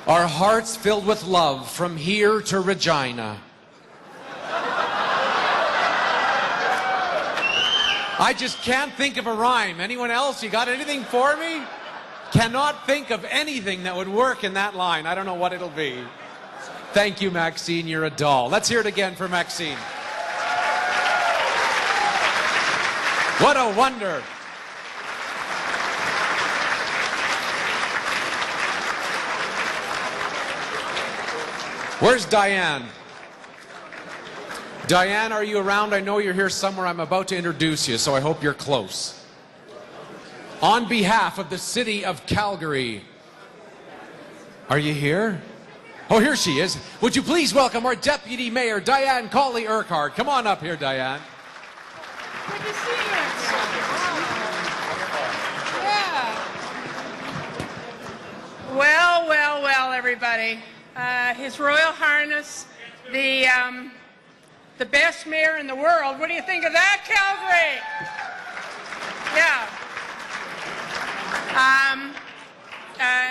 Our hearts filled with love from here to Regina. I just can't think of a rhyme. Anyone else? You got anything for me? Cannot think of anything that would work in that line. I don't know what it'll be. Thank you, Maxine. You're a doll. Let's hear it again for Maxine. What a wonder. Where's Diane? Diane, are you around? I know you're here somewhere. I'm about to introduce you, so I hope you're close. On behalf of the city of Calgary, are you here? Oh, here she is. Would you please welcome our Deputy Mayor, Diane Colley-Urquhart. Come on up here, Diane. Good to see you. Yeah. Well, well, well, everybody. His Royal Highness, the best mayor in the world. What do you think of that, Calgary? Yeah.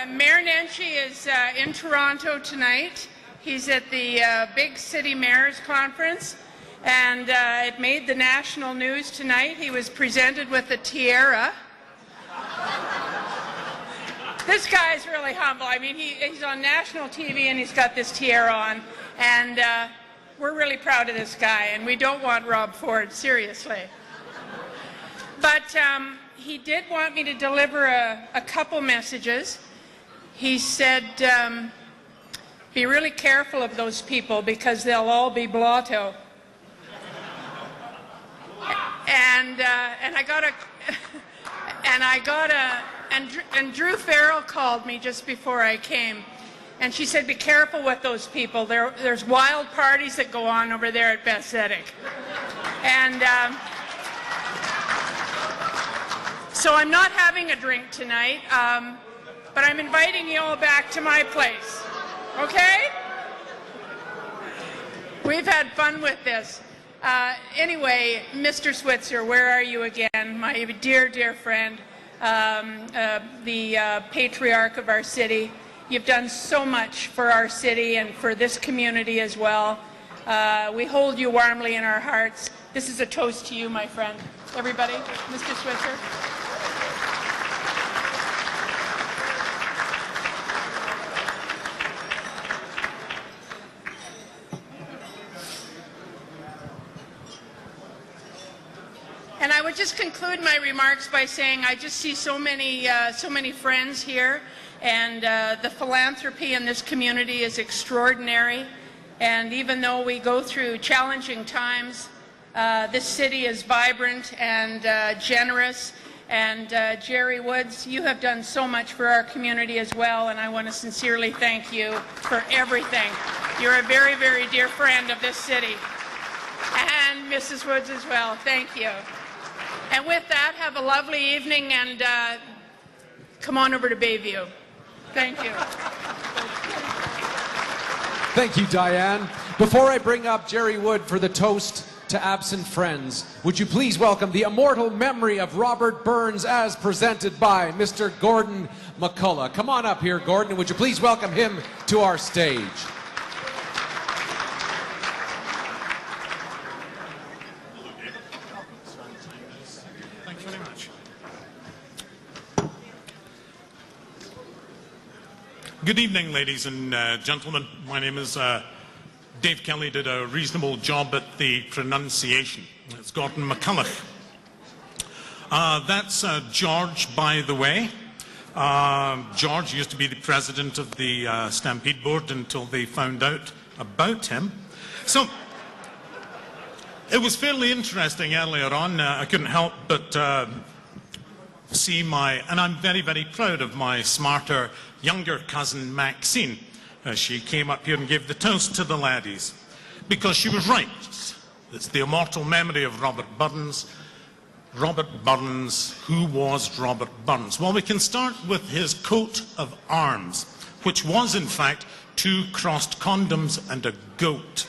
Mayor Nenshi is in Toronto tonight. He's at the Big City Mayors Conference, and it made the national news tonight. He was presented with a tiara. This guy's really humble. I mean, he's on national TV and he's got this tiara on, and we're really proud of this guy, and we don't want Rob Ford, seriously. But he did want me to deliver a couple messages. He said, be really careful of those people because they'll all be blotto. And Drew Farrell called me just before I came, and she said, be careful with those people. There's wild parties that go on over there at Bethzetic. And so I'm not having a drink tonight, but I'm inviting you all back to my place, okay? We've had fun with this. Anyway, Mr. Switzer, where are you again? My dear, dear friend. The patriarch of our city. You've done so much for our city and for this community as well. We hold you warmly in our hearts. This is a toast to you, my friend. Everybody, Mr. Switzer. And I would just conclude my remarks by saying I just see so many friends here, and the philanthropy in this community is extraordinary. And even though we go through challenging times, this city is vibrant and generous. And Jerry Woods, you have done so much for our community as well, and I want to sincerely thank you for everything. You're a very, very dear friend of this city. And Mrs. Woods as well, thank you. And with that, have a lovely evening, and come on over to Bayview. Thank you. Thank you, Diane. Before I bring up Jerry Wood for the toast to absent friends, would you please welcome the immortal memory of Robert Burns as presented by Mr. Gordon McCullough. Come on up here, Gordon, and would you please welcome him to our stage. Good evening, ladies and gentlemen. My name is Dave Kelly. Did a reasonable job at the pronunciation. It's Gordon McCullough. That's George, by the way. George used to be the president of the Stampede Board until they found out about him. So it was fairly interesting earlier on. I couldn't help but see and I'm very, very proud of my smarter younger cousin Maxine. She came up here and gave the toast to the laddies because she was right. It's the immortal memory of Robert Burns. Robert Burns, who was Robert Burns? Well, we can start with his coat of arms, which was in fact 2 crossed condoms and a goat.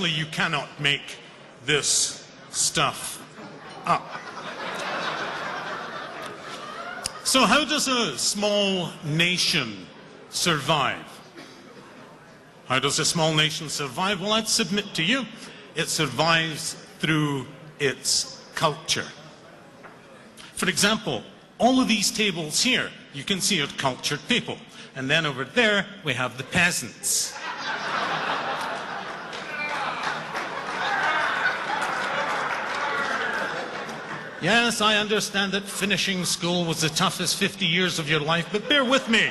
You cannot make this stuff up. So how does a small nation survive? How does a small nation survive? Well, I'd submit to you, it survives through its culture. For example, all of these tables here, you can see are cultured people. And then over there, we have the peasants. Yes, I understand that finishing school was the toughest 50 years of your life, but bear with me.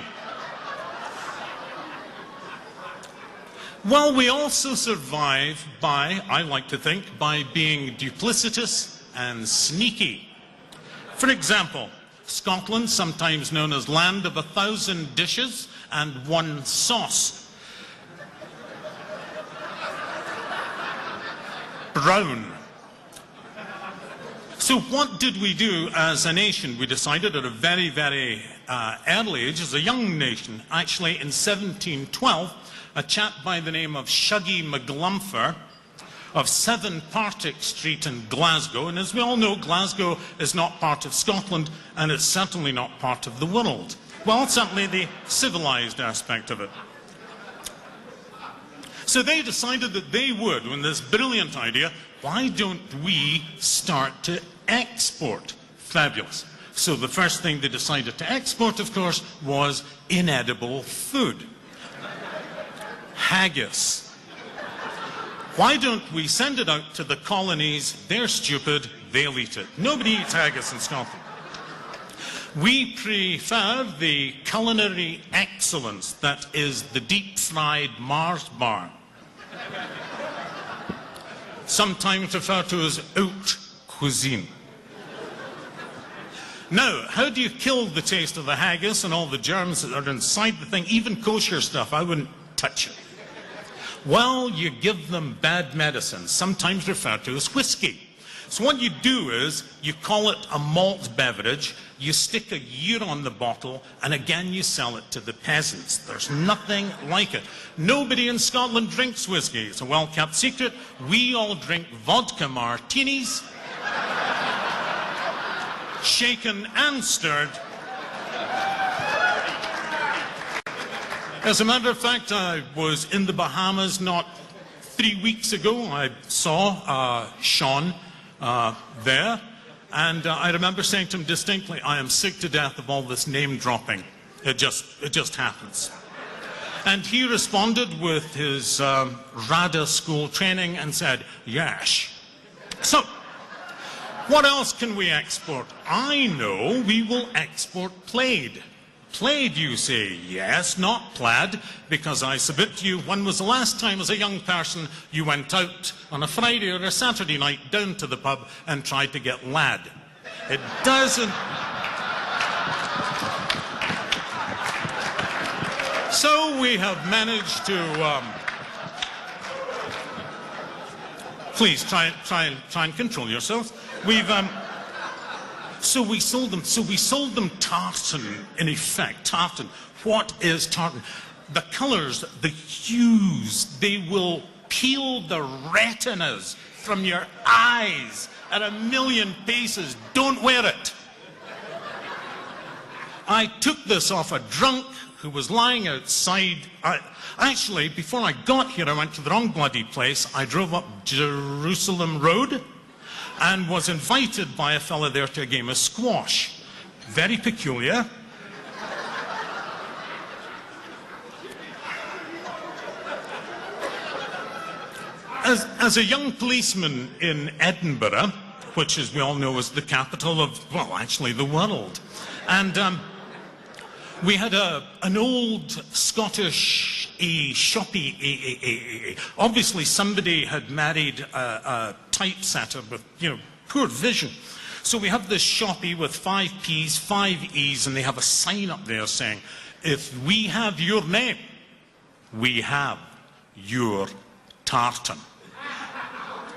Well, we also survive by, I like to think, by being duplicitous and sneaky. For example, Scotland, sometimes known as land of 1,000 dishes and one sauce. Brown. So what did we do as a nation? We decided at a very, very early age, as a young nation, actually in 1712, a chap by the name of Shuggie McGlumfer of 7 Partick Street in Glasgow, and as we all know, Glasgow is not part of Scotland, and it's certainly not part of the world. Well, certainly the civilized aspect of it. So they decided that they would, with this brilliant idea, why don't we start to export? Fabulous. So the first thing they decided to export, of course, was inedible food. Haggis. Why don't we send it out to the colonies? They're stupid, they'll eat it. Nobody eats haggis in Scotland. We prefer the culinary excellence that is the deep-fried Mars bar, sometimes referred to as haute cuisine. Now, how do you kill the taste of the haggis and all the germs that are inside the thing? Even kosher stuff, I wouldn't touch it. Well, you give them bad medicine, sometimes referred to as whiskey. So what you do is, you call it a malt beverage, you stick a year on the bottle, and again you sell it to the peasants. There's nothing like it. Nobody in Scotland drinks whiskey. It's a well-kept secret. We all drink vodka martinis, shaken and stirred. As a matter of fact, I was in the Bahamas not 3 weeks ago. I saw Sean there, and I remember saying to him distinctly, I am sick to death of all this name dropping. It just happens. And he responded with his RADA school training and said, yes. So, what else can we export? I know we will export plaid. Plaid, you say? Yes, not plaid, because I submit to you, when was the last time as a young person you went out on a Friday or a Saturday night down to the pub and tried to get lad? It doesn't... So we have managed to... Please, try and control yourselves. So we sold them tartan, in effect. Tartan. What is tartan? The colours, the hues, they will peel the retinas from your eyes at 1,000,000 paces. Don't wear it. I took this off a drunk who was lying outside. Actually, before I got here, I went to the wrong bloody place. I drove up Jerusalem Road and was invited by a fella there to a game of squash. Very peculiar. As a young policeman in Edinburgh, which as we all know is the capital of, well, actually the world, and we had an old Scottish shoppy. Obviously, somebody had married a typesetter with, poor vision. So we have this shoppy with 5 P's, 5 E's, and they have a sign up there saying, if we have your name, we have your tartan.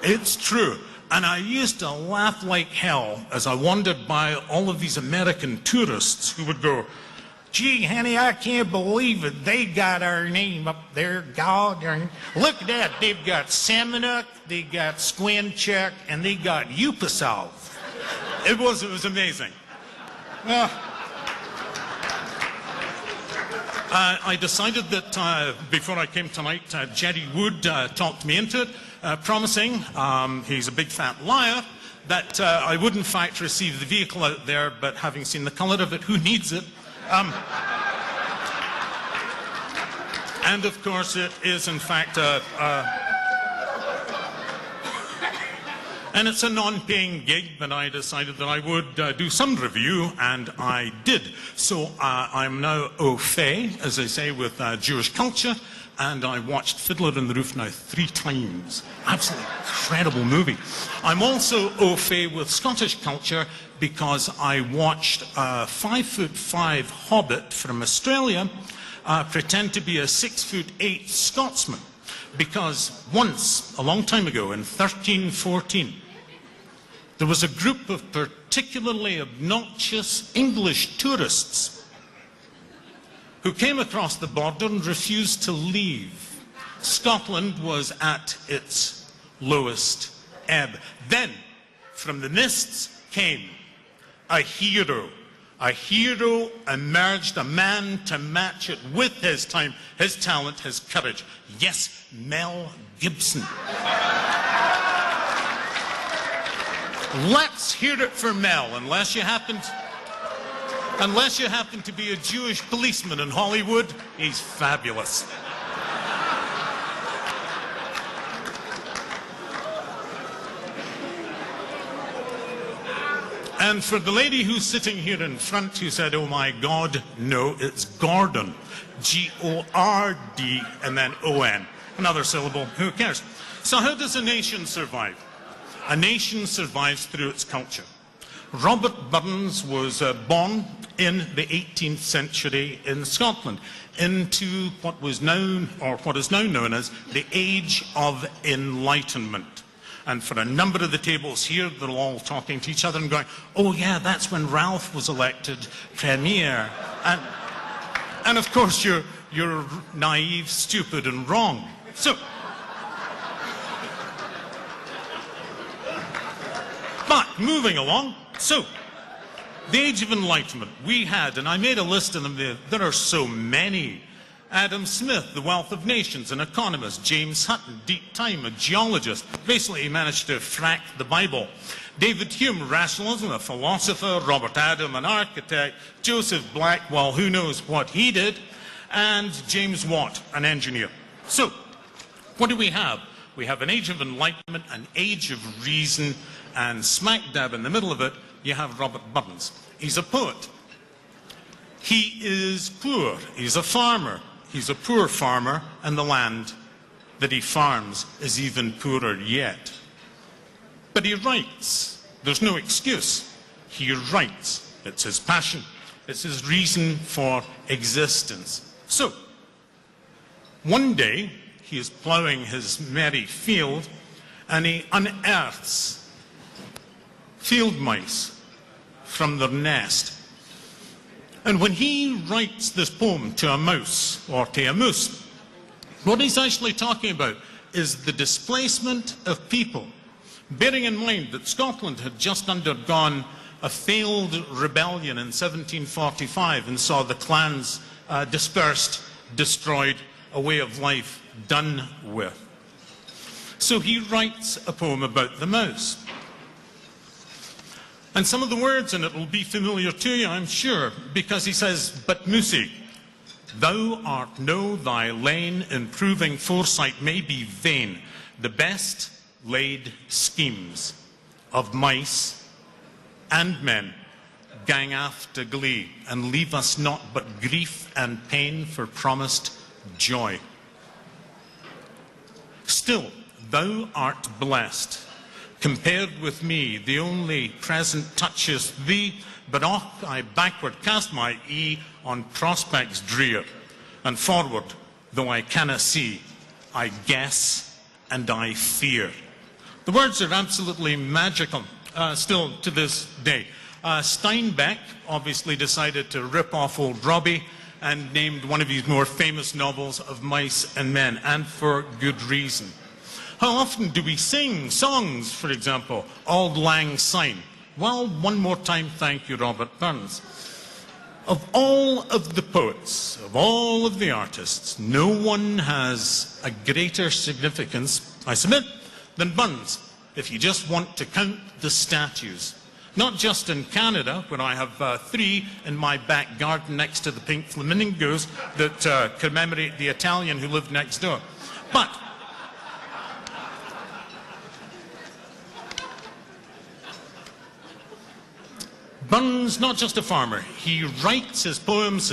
It's true. And I used to laugh like hell as I wandered by all of these American tourists who would go, gee, honey, I can't believe it. They got our name up there. God darn. Look at that. They've got Salmonuk, they got Squinchuck, and they got Upasol. It was amazing. Well, I decided that before I came tonight, Jerry Wood talked me into it, promising, he's a big fat liar, that I would in fact receive the vehicle out there, but having seen the colour of it, who needs it? And of course it is in fact and it's a non-paying gig, but I decided that I would do some review, and I did. So I'm now au fait, as they say, with Jewish culture, and I watched Fiddler on the Roof now 3 times. Absolutely incredible movie. I'm also au fait with Scottish culture because I watched a 5'5" hobbit from Australia pretend to be a 6'8" Scotsman. Because once, a long time ago, in 1314, there was a group of particularly obnoxious English tourists who came across the border and refused to leave. Scotland was at its lowest ebb. Then, from the mists came a hero. A hero emerged, a man to match it with his time, his talent, his courage. Yes, Mel Gibson. Let's hear it for Mel, unless you happen to be a Jewish policeman in Hollywood. He's fabulous. And for the lady who's sitting here in front who said, oh my God, no, it's Gordon. G-O-R-D and then O-N. Another syllable, who cares? So how does a nation survive? A nation survives through its culture. Robert Burns was born in the 18th century in Scotland into what was known, or what is now known as, the Age of Enlightenment. And for a number of the tables here, they're all talking to each other and going, oh yeah, that's when Ralph was elected Premier. And of course, you're naive, stupid, and wrong. So, but moving along, so, the Age of Enlightenment, we had, and I made a list of them, there are so many. Adam Smith, The Wealth of Nations, an economist. James Hutton, Deep Time, a geologist. Basically, he managed to frack the Bible. David Hume, Rationalism, a philosopher. Robert Adam, an architect. Joseph Blackwell, who knows what he did. And James Watt, an engineer. So, what do we have? We have an Age of Enlightenment, an Age of Reason, and smack dab in the middle of it, you have Robert Burns. He's a poet. He is poor. He's a farmer. He's a poor farmer, and the land that he farms is even poorer yet. But he writes. There's no excuse. He writes. It's his passion. It's his reason for existence. So, one day, he is ploughing his merry field, and he unearths field mice from their nest. And when he writes this poem to a mouse, or to a moose, what he's actually talking about is the displacement of people. Bearing in mind that Scotland had just undergone a failed rebellion in 1745 and saw the clans dispersed, destroyed, a way of life done with. So he writes a poem about the mouse. And some of the words in it will be familiar to you, I'm sure, because he says, but Moosey, thou art know thy lane, improving foresight may be vain. The best laid schemes of mice and men gang after glee, and leave us not but grief and pain for promised joy. Still, thou art blessed. Compared with me, the only present touches thee, but oft I backward cast my ee on prospects drear, and forward, though I cannot see, I guess and I fear. The words are absolutely magical, still to this day. Steinbeck obviously decided to rip off old Robbie and named one of his more famous novels of Mice and Men, and for good reason. How often do we sing songs, for example, Auld Lang Syne? Well, one more time, thank you, Robert Burns. Of all of the poets, of all of the artists, no one has a greater significance, I submit, than Burns, if you just want to count the statues. Not just in Canada, where I have 3 in my back garden next to the pink flamingos that commemorate the Italian who lived next door, but Burns, not just a farmer, he writes his poems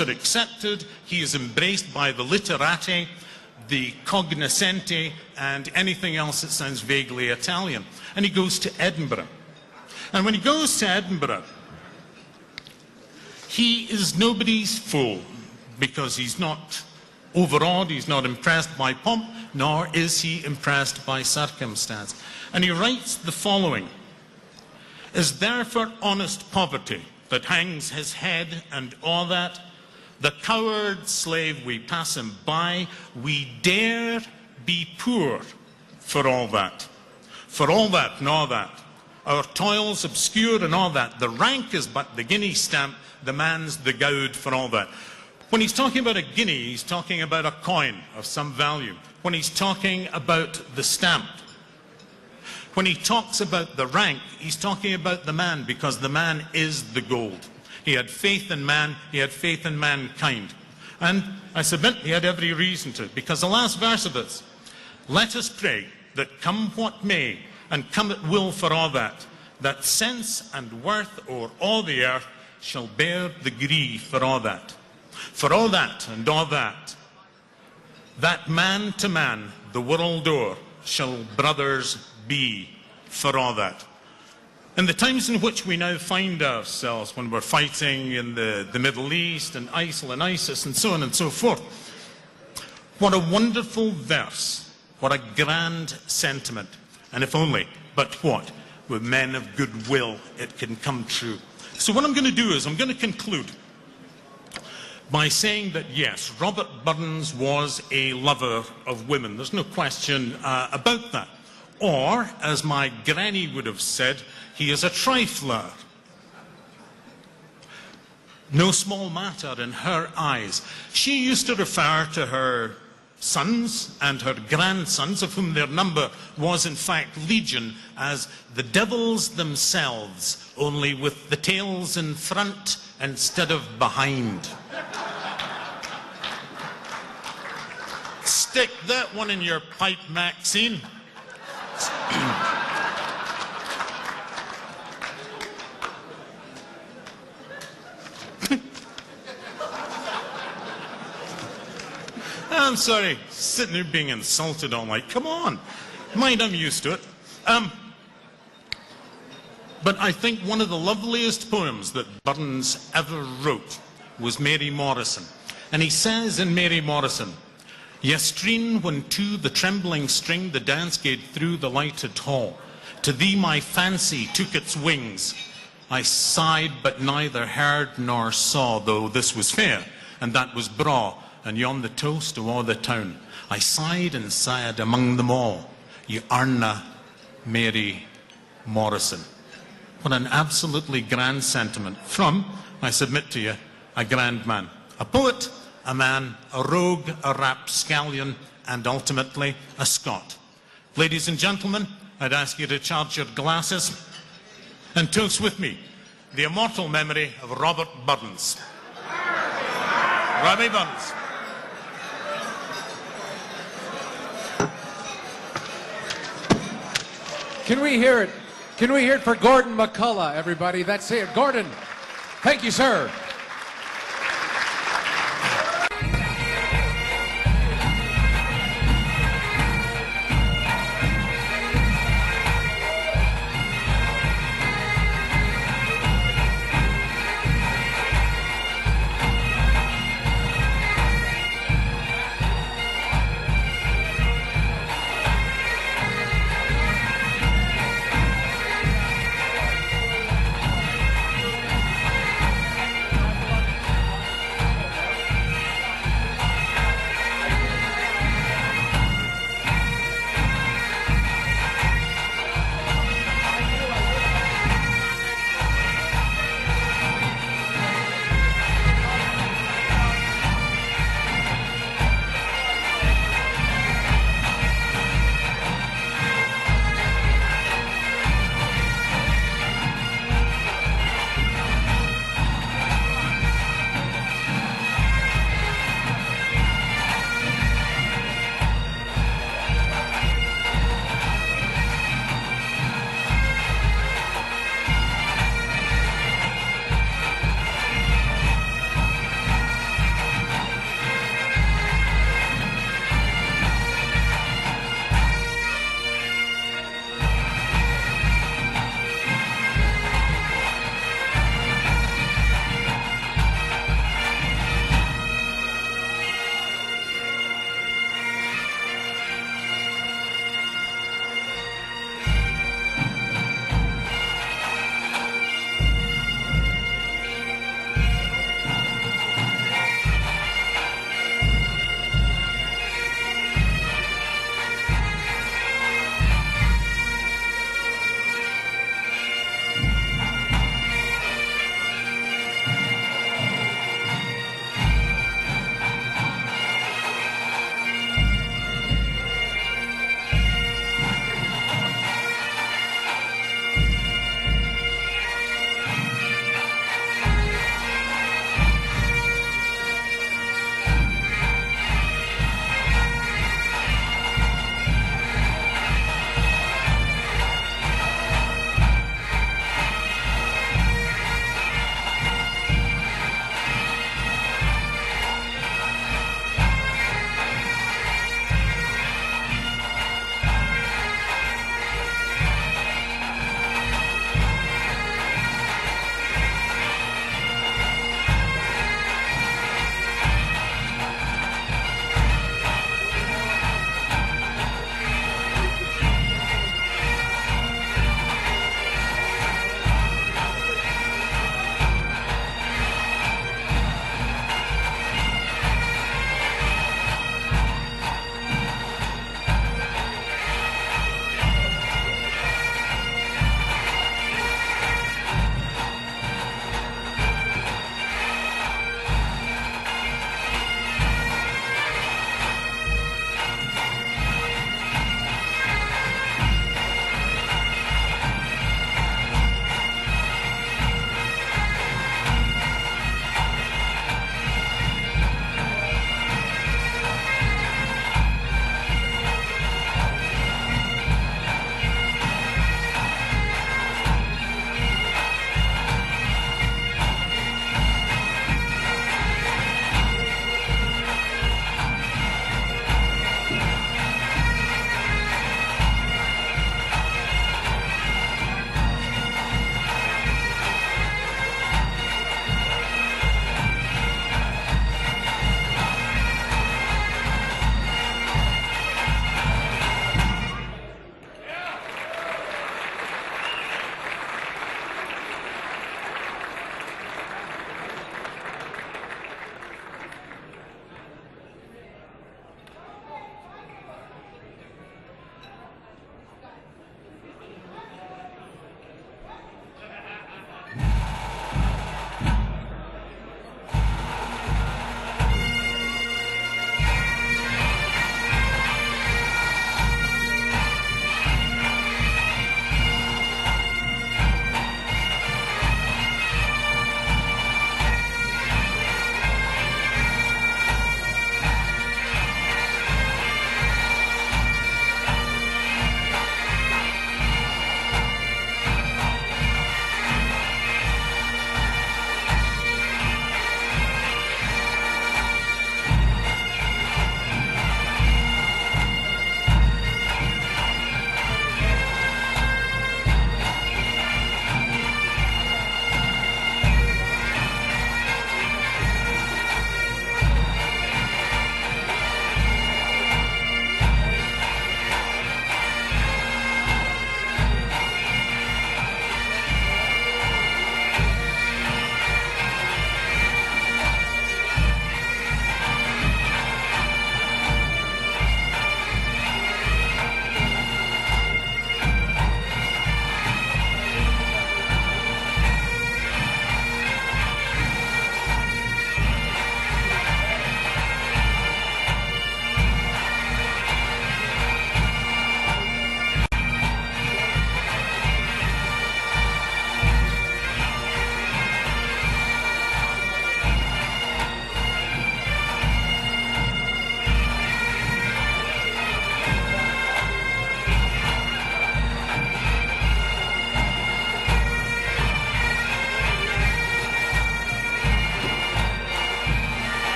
are accepted, he is embraced by the literati, the cognoscente, and anything else that sounds vaguely Italian. And he goes to Edinburgh. And when he goes to Edinburgh, he is nobody's fool, because he's not overawed, he's not impressed by pomp, nor is he impressed by circumstance. And he writes the following: "Is there for honest poverty that hangs his head and all that? The coward slave we pass him by, we dare be poor for all that. For all that and all that. Our toils obscure and all that. The rank is but the guinea stamp, the man's the gowd for all that." When he's talking about a guinea, he's talking about a coin of some value. When he's talking about the stamp, when he talks about the rank, he's talking about the man, because the man is the gold. He had faith in man, he had faith in mankind. And I submit he had every reason to, because the last verse of this, "Let us pray that come what may, and come it will for all that, that sense and worth o'er all the earth shall bear the gree for all that. For all that and all that, that man to man the world o'er shall brothers be for all that." In the times in which we now find ourselves, when we're fighting in the Middle East and ISIL and ISIS and so on and so forth, what a wonderful verse, what a grand sentiment. And if only, but what, with men of goodwill it can come true. So what I'm going to do is I'm going to conclude by saying that yes, Robert Burns was a lover of women. There's no question about that. Or, as my granny would have said, he is a trifler. No small matter in her eyes. She used to refer to her sons and her grandsons, of whom their number was in fact legion, as the devils themselves, only with the tails in front instead of behind. Stick that one in your pipe, Maxine. I'm sorry, sitting here being insulted all night. Come on. Mind, I'm used to it. But I think one of the loveliest poems that Burns ever wrote was Mary Morrison. And he says in Mary Morrison, "Yestreen, when to the trembling string the dance gaed through the lighted hall, to thee my fancy took its wings. I sighed, but neither heard nor saw, though this was fair, and that was braw, and yon the toast of all the town. I sighed and sighed among them all, ye arena Mary Morrison." What an absolutely grand sentiment from, I submit to you, a grand man. A poet, a man, a rogue, a rapscallion, and ultimately a Scot. Ladies and gentlemen, I'd ask you to charge your glasses and toast with me the immortal memory of Robert Burns. Robbie Burns. Can we hear it? Can we hear it for Gordon McCullough, everybody? That's it. Gordon, thank you, sir.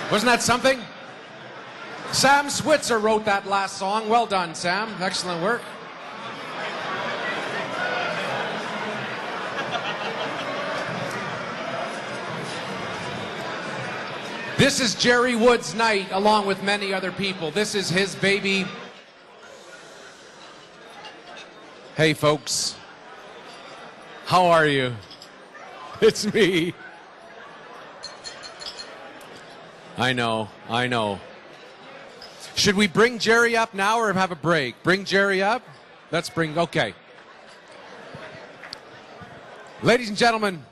Wasn't that something? Sam Switzer wrote that last song. Well done, Sam. Excellent work. This is Jerry Wood's night, along with many other people. This is his baby. Hey, folks. How are you? It's me. I know. Should we bring Jerry up now or have a break? Bring Jerry up? Let's bring, okay. Ladies and gentlemen,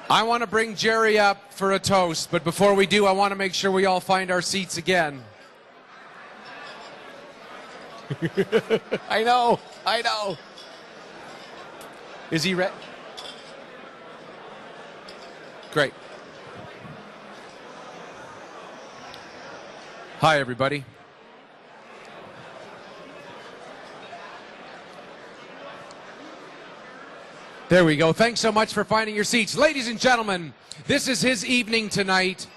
I want to bring Jerry up for a toast, but before we do, I want to make sure we all find our seats again. I know. Is he ready? Great. Hi, everybody. There we go. Thanks so much for finding your seats. Ladies and gentlemen, this is his evening tonight.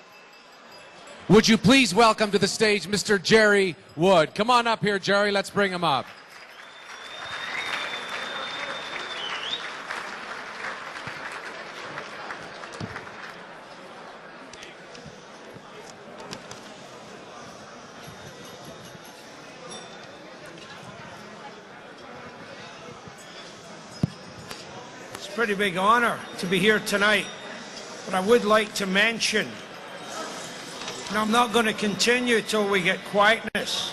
Would you please welcome to the stage Mr. Jerry Wood. Come on up here, Jerry. Let's bring him up. Pretty big honor to be here tonight, but I would like to mention, and I'm not going to continue till we get quietness.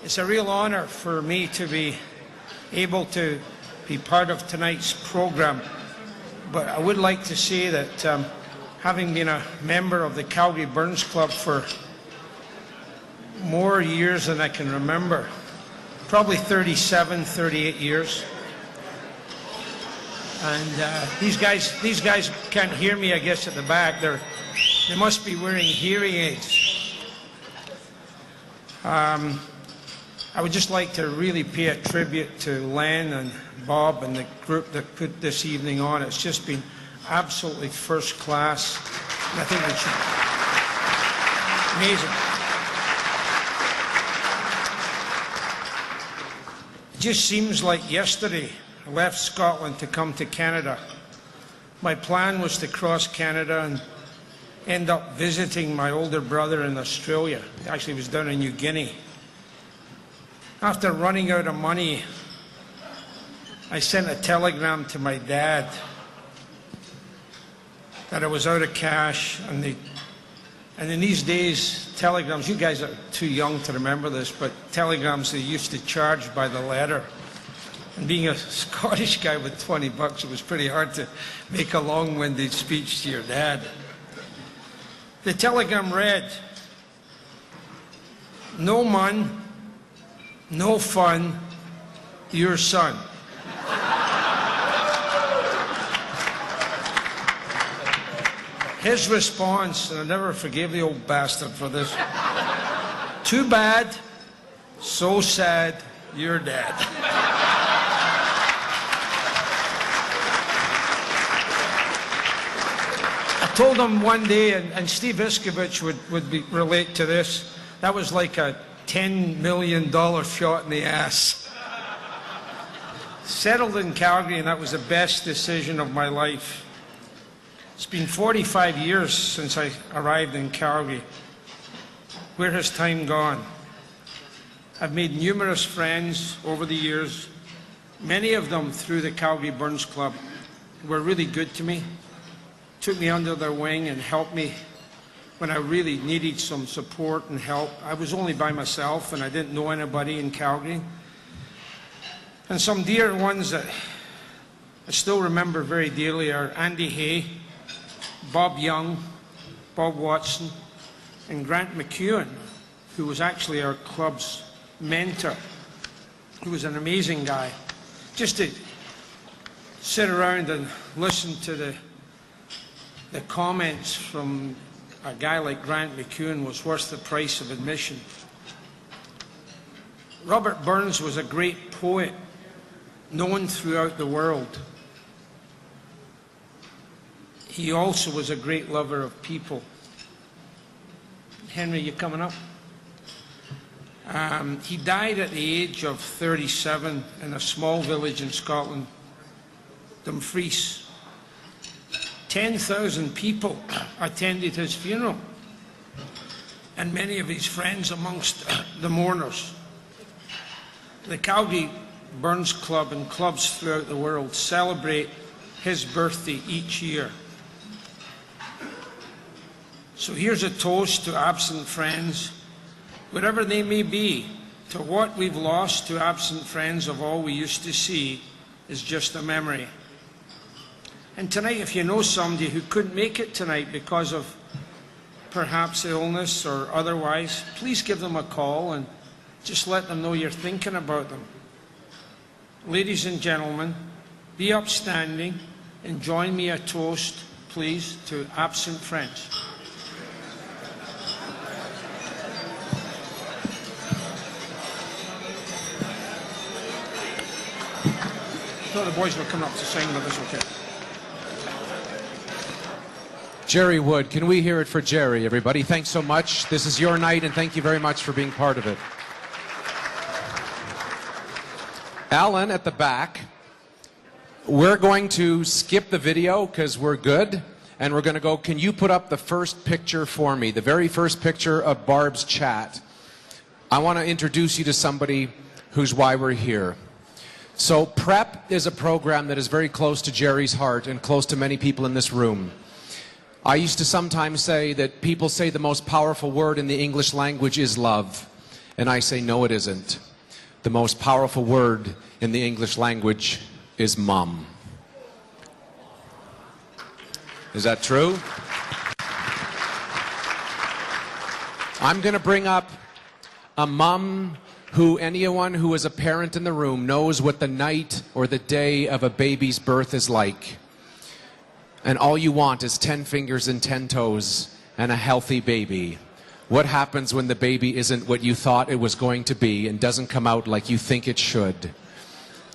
It's a real honor for me to be able to be part of tonight's program, but I would like to say that having been a member of the Calgary Burns Club for more years than I can remember, probably 37, 38 years. And these guys can't hear me, I guess, at the back. They must be wearing hearing aids. I would just like to really pay a tribute to Len and Bob and the group that put this evening on. It's just been absolutely first class. And I think it should amazing. It just seems like yesterday I left Scotland to come to Canada. My plan was to cross Canada and end up visiting my older brother in Australia. He actually was down in New Guinea. After running out of money, I sent a telegram to my dad that I was out of cash, and in these days, telegrams, you guys are too young to remember this, but telegrams, they used to charge by the letter. And being a Scottish guy with 20 bucks, it was pretty hard to make a long-winded speech to your dad. The telegram read, "No man, no fun, your son." His response, and I never forgave the old bastard for this, "Too bad, so sad, you're dead." I told him one day, and Steve Iskovich would relate to this, that was like a $10 million shot in the ass. Settled in Calgary, and that was the best decision of my life. It's been 45 years since I arrived in Calgary. Where has time gone? I've made numerous friends over the years, many of them through the Calgary Burns Club, who were really good to me, took me under their wing and helped me when I really needed some support and help. I was only by myself and I didn't know anybody in Calgary. And some dear ones that I still remember very dearly are Andy Hay, Bob Young, Bob Watson, and Grant McEwen, who was actually our club's mentor, who was an amazing guy. Just to sit around and listen to the comments from a guy like Grant McEwen was worth the price of admission. Robert Burns was a great poet, known throughout the world. He also was a great lover of people. Henry, you coming up? He died at the age of 37 in a small village in Scotland, Dumfries. 10,000 people attended his funeral, and many of his friends amongst the mourners. The Calgary Burns Club and clubs throughout the world celebrate his birthday each year. So here's a toast to absent friends, wherever they may be. To what we've lost, to absent friends of all we used to see, is just a memory. And tonight, if you know somebody who couldn't make it tonight because of perhaps illness or otherwise, please give them a call and just let them know you're thinking about them. Ladies and gentlemen, be upstanding and join me a toast, please, to absent friends. I thought the boys were coming up to sing, but that's okay. Jerry Wood, can we hear it for Jerry, everybody? Thanks so much. This is your night, and thank you very much for being part of it. Alan at the back, we're going to skip the video because we're good, and we're going to go, can you put up the first picture for me, the very first picture of Barb's chat? I want to introduce you to somebody who's why we're here. So PrEP is a program that is very close to Jerry's heart and close to many people in this room. I used to sometimes say that people say the most powerful word in the English language is love. And I say, no, it isn't. The most powerful word in the English language is mom. Is that true? I'm going to bring up a mom who anyone who is a parent in the room knows what the night or the day of a baby's birth is like. And all you want is 10 fingers and 10 toes and a healthy baby. What happens when the baby isn't what you thought it was going to be and doesn't come out like you think it should?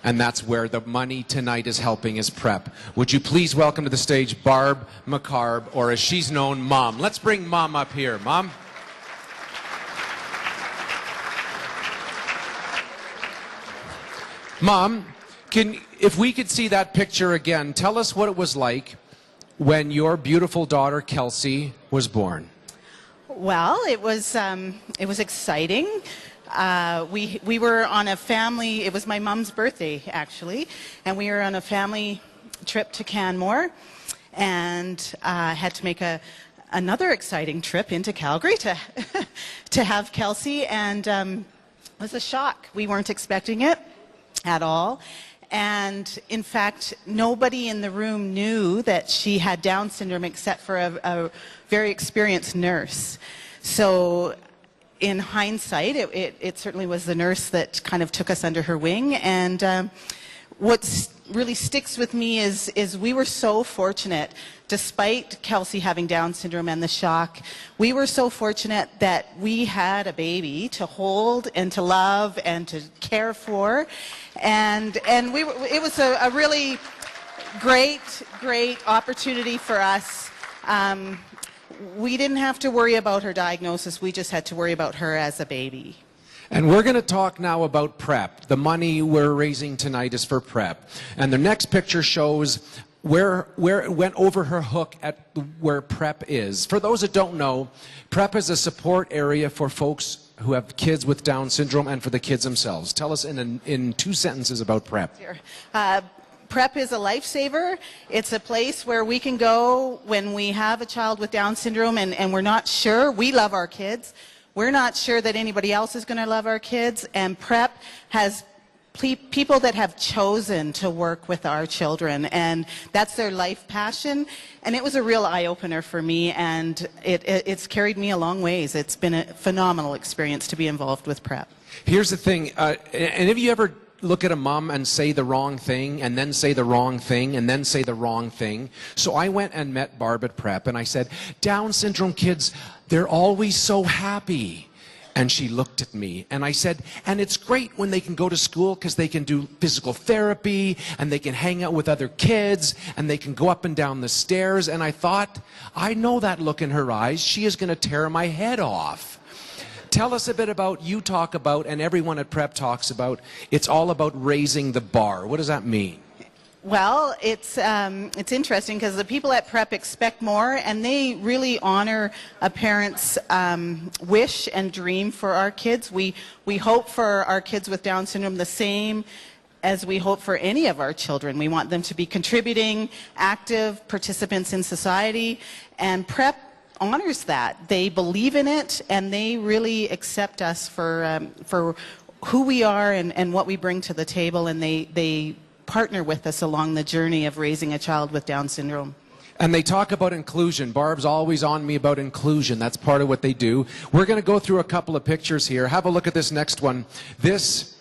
And that's where the money tonight is helping, is PrEP. Would you please welcome to the stage Barb McCarb, or as she's known, Mom. Let's bring Mom up here. Mom. Mom, if we could see that picture again, tell us what it was like when your beautiful daughter Kelsey was born. Well, it was exciting. We were on a family, it was my mom's birthday actually, and we were on a family trip to Canmore, and had to make another exciting trip into Calgary to have Kelsey, and it was a shock. We weren't expecting it at all. And in fact, nobody in the room knew that she had Down syndrome except for a very experienced nurse. So in hindsight, it certainly was the nurse that kind of took us under her wing. And what really sticks with me is we were so fortunate, despite Kelsey having Down syndrome and the shock, we were so fortunate that we had a baby to hold and to love and to care for. And it was a really great opportunity for us. We didn't have to worry about her diagnosis, we just had to worry about her as a baby. And we're going to talk now about PrEP. The money we're raising tonight is for PrEP. And the next picture shows where it went over her hook at where PrEP is. For those that don't know, PrEP is a support area for folks who have kids with Down syndrome and for the kids themselves. Tell us in 2 sentences about PrEP. PrEP is a lifesaver. It's a place where we can go when we have a child with Down syndrome and we're not sure. We love our kids. We're not sure that anybody else is going to love our kids, and PrEP has people that have chosen to work with our children, and that's their life passion. And it was a real eye-opener for me, and it's carried me a long ways. It's been a phenomenal experience to be involved with PrEP. Here's the thing, and have you ever look at a mom and say the wrong thing, and then say the wrong thing, and then say the wrong thing? So I went and met Barb at PrEP, and I said, Down syndrome kids, they're always so happy. And she looked at me and I said, and it's great when they can go to school because they can do physical therapy and they can hang out with other kids and they can go up and down the stairs. And I thought, I know that look in her eyes. She is going to tear my head off. Tell us a bit about, you talk about, and everyone at Prep talks about, it's all about raising the bar. What does that mean? Well, it's interesting because the people at Prep expect more, and they really honor a parent's wish and dream for our kids. We hope for our kids with Down syndrome the same as we hope for any of our children. We want them to be contributing, active participants in society, and Prep honors that. They believe in it, and they really accept us for who we are and what we bring to the table, and they partner with us along the journey of raising a child with Down syndrome. And they talk about inclusion. Barb's always on me about inclusion. That's part of what they do. We're going to go through a couple of pictures here. Have a look at this next one. This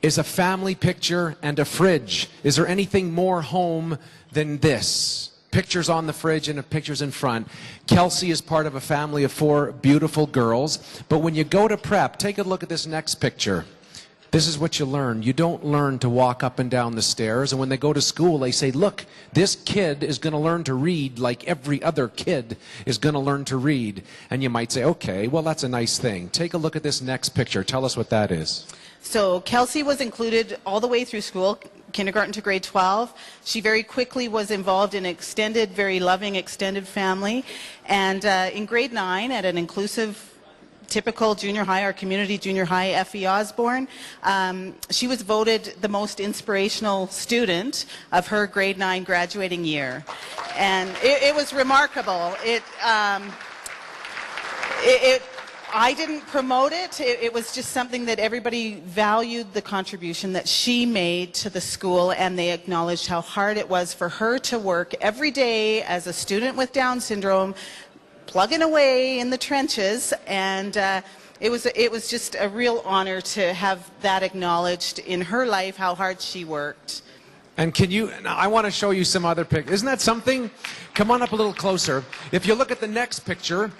is a family picture and a fridge. Is there anything more home than this? Pictures on the fridge and pictures in front. Kelsey is part of a family of 4 beautiful girls. But when you go to Prep, take a look at this next picture. This is what you learn. You don't learn to walk up and down the stairs. And when they go to school, they say, look, this kid is going to learn to read like every other kid is going to learn to read. And you might say, okay, well, that's a nice thing. Take a look at this next picture. Tell us what that is. So Kelsey was included all the way through school, kindergarten to grade 12. She very quickly was involved in extended, very loving extended family. And in grade 9, at an inclusive typical junior high, our community junior high, F.E. Osborne. She was voted the most inspirational student of her grade 9 graduating year. And it was remarkable. I didn't promote it. It was just something that everybody valued the contribution that she made to the school, and they acknowledged how hard it was for her to work every day as a student with Down syndrome, plugging away in the trenches, and it was just a real honor to have that acknowledged in her life, how hard she worked. And I want to show you some other pictures. Isn't that something? Come on up a little closer. If you look at the next picture,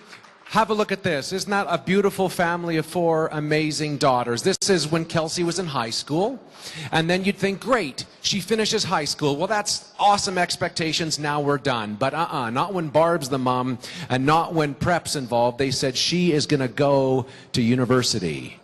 have a look at this. Isn't that a beautiful family of 4 amazing daughters? This is when Kelsey was in high school. And then you'd think, great, she finishes high school. Well, that's awesome expectations. Now we're done. But not when Barb's the mom and not when Prep's involved. They said she is going to go to university.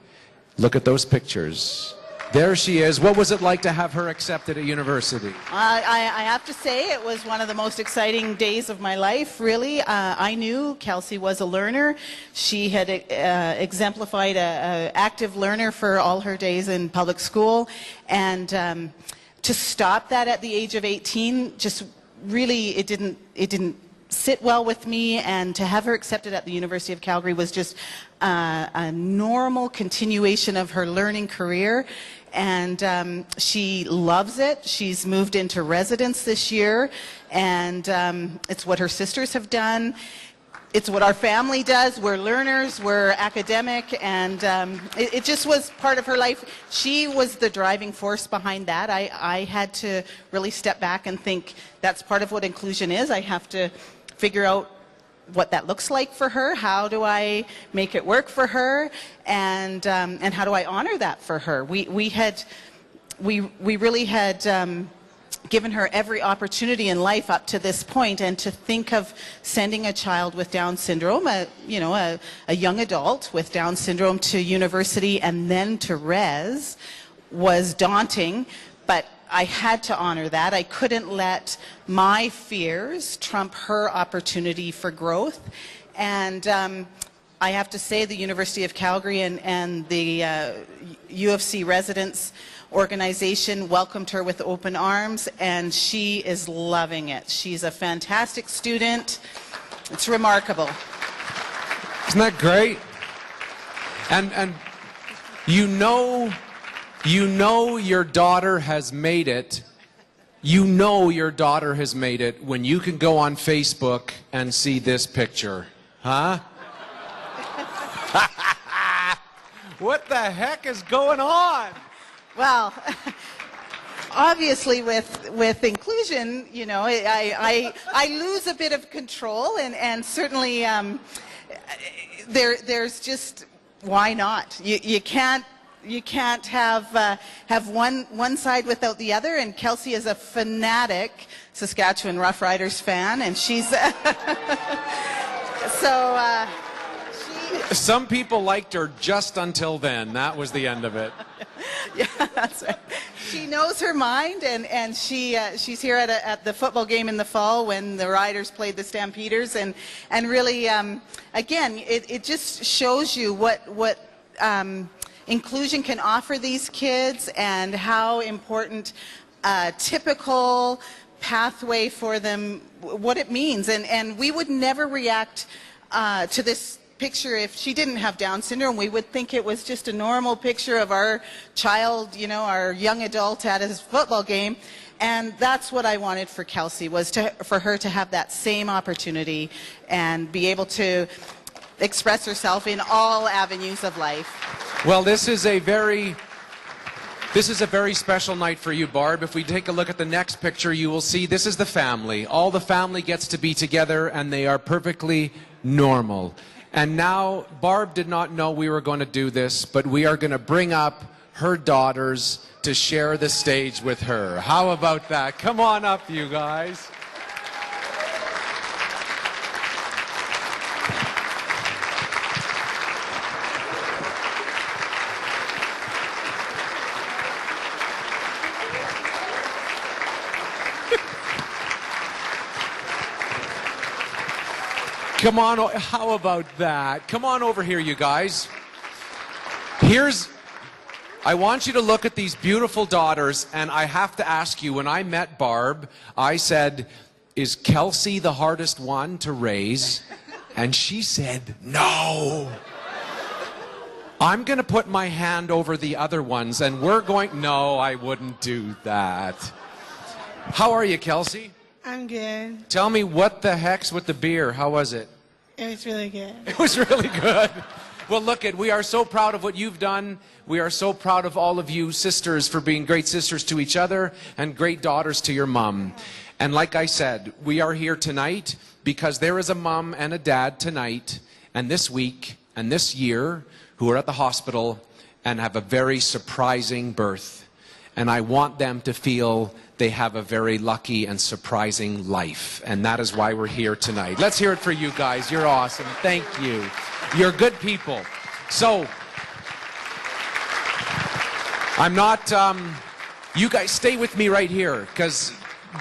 Look at those pictures. There she is. What was it like to have her accepted at university? I have to say it was one of the most exciting days of my life, really. I knew Kelsey was a learner. She had exemplified an active learner for all her days in public school. And to stop that at the age of 18, just really, it didn't sit well with me, and to have her accepted at the University of Calgary was just a normal continuation of her learning career. And she loves it. She's moved into residence this year, and it's what her sisters have done. It's what our family does. We're learners, we're academic, and it just was part of her life. She was the driving force behind that. I had to really step back and think, that's part of what inclusion is. I have to figure out what that looks like for her. How do I make it work for her? And how do I honor that for her? We really had given her every opportunity in life up to this point, and to think of sending a child with Down syndrome, a young adult with Down syndrome, to university and then to res was daunting, but I had to honor that. I couldn't let my fears trump her opportunity for growth. And I have to say, the University of Calgary and the U of C residents organization welcomed her with open arms, and she is loving it. She's a fantastic student. It's remarkable. Isn't that great? And you know your daughter has made it. You know your daughter has made it when you can go on Facebook and see this picture. Huh? What the heck is going on? Well, obviously with inclusion, you know, I lose a bit of control, and certainly there's just, why not? You can't have one side without the other. And Kelsey is a fanatic Saskatchewan Roughriders fan, and she's so. Some people liked her just until then. That was the end of it. Yeah, that's right. She knows her mind, and she's here at the football game in the fall when the Riders played the Stampeders, and really, again, it just shows you what inclusion can offer these kids and how important a typical pathway for them, what it means, and we would never react to this picture if she didn't have Down syndrome. We would think it was just a normal picture of our child, you know, our young adult at his football game. And that's what I wanted for Kelsey, was for her to have that same opportunity and be able to express herself in all avenues of life. Well, this is a very special night for you, Barb. If we take a look at the next picture, you will see this is the family. All the family gets to be together, and they are perfectly normal. And now, Barb did not know we were going to do this, but we are going to bring up her daughters to share the stage with her. How about that? Come on up, you guys. Come on, how about that? Come on over here, you guys. I want you to look at these beautiful daughters, and I have to ask you, when I met Barb, I said, is Kelsey the hardest one to raise? And she said, no. I'm going to put my hand over the other ones, and no, I wouldn't do that. How are you, Kelsey? I'm good. Tell me, what the heck's with the beer? How was it? It was really good. It was really good. Well, look, we are so proud of what you've done. We are so proud of all of you sisters for being great sisters to each other and great daughters to your mom. And like I said, we are here tonight because there is a mom and a dad tonight and this week and this year who are at the hospital and have a very surprising birth. And I want them to feel they have a very lucky and surprising life. And that is why we're here tonight. Let's hear it for you guys. You're awesome. Thank you. You're good people. So, I'm not, you guys stay with me right here, because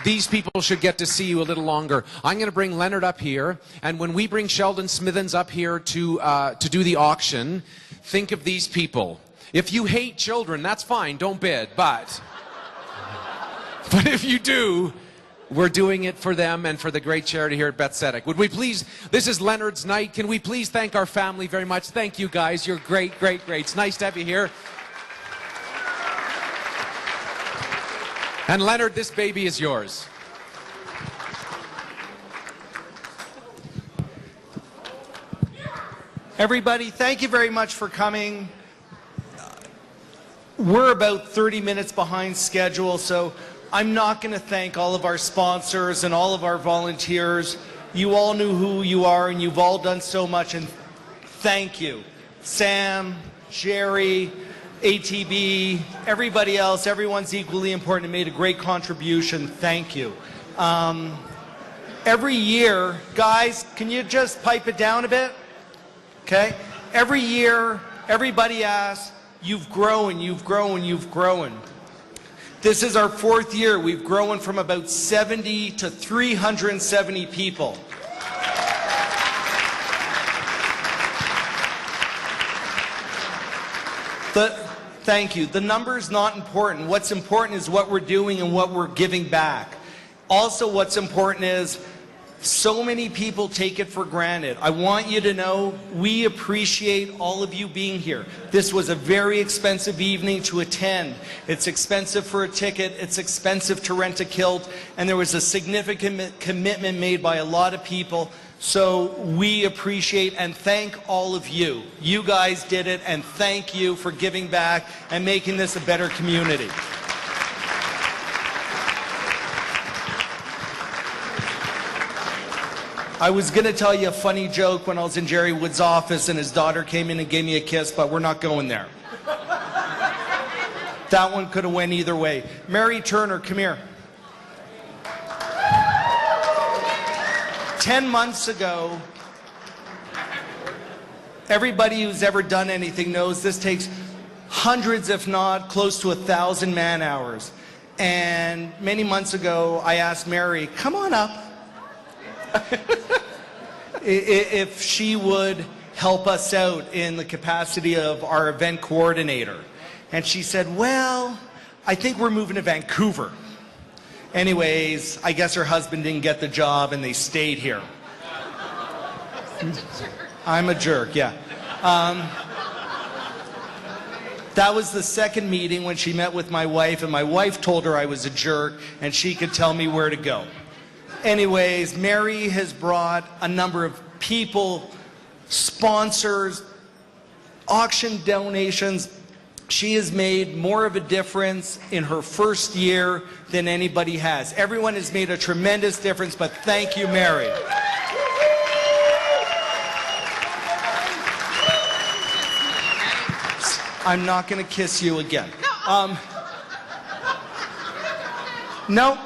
these people should get to see you a little longer. I'm going to bring Leonard up here, and when we bring Sheldon Smithens up here to do the auction, think of these people. If you hate children, that's fine, don't bid, but if you do, we're doing it for them and for the great charity here at Bethsedic. Would we please, this is Leonard's night, can we please thank our family very much? Thank you guys, you're great, great, great. It's nice to have you here. And Leonard, this baby is yours. Everybody, thank you very much for coming. We're about 30 minutes behind schedule, so I'm not going to thank all of our sponsors and all of our volunteers. You all knew who you are, and you've all done so much, and thank you. Sam, Jerry, ATB, everybody else, everyone's equally important and made a great contribution. Thank you. Every year, guys, can you just pipe it down a bit? Okay? Every year, everybody asks, you've grown, you've grown, you've grown. This is our 4th year. We've grown from about 70 to 370 people. Thank you. The number's not important. What's important is what we're doing and what we're giving back. Also, what's important is so many people take it for granted. I want you to know we appreciate all of you being here. This was a very expensive evening to attend. It's expensive for a ticket, it's expensive to rent a kilt, and there was a significant commitment made by a lot of people. So we appreciate and thank all of you. You guys did it, and thank you for giving back and making this a better community. I was going to tell you a funny joke when I was in Jerry Wood's office and his daughter came in and gave me a kiss, but we're not going there. That one could have went either way. Mary Turner, come here. 10 months ago, everybody who's ever done anything knows this takes hundreds, if not close to 1,000 man-hours. And many months ago, I asked Mary, come on up, if she would help us out in the capacity of our event coordinator. And she said, well, I think we're moving to Vancouver. Anyways, I guess her husband didn't get the job and they stayed here. I'm a jerk, yeah. That was the second meeting when she met with my wife, and my wife told her I was a jerk and she could tell me where to go. Anyways, Mary has brought a number of people, sponsors, auction donations. She has made more of a difference in her first year than anybody has. Everyone has made a tremendous difference, but thank you, Mary. I'm not going to kiss you again. No,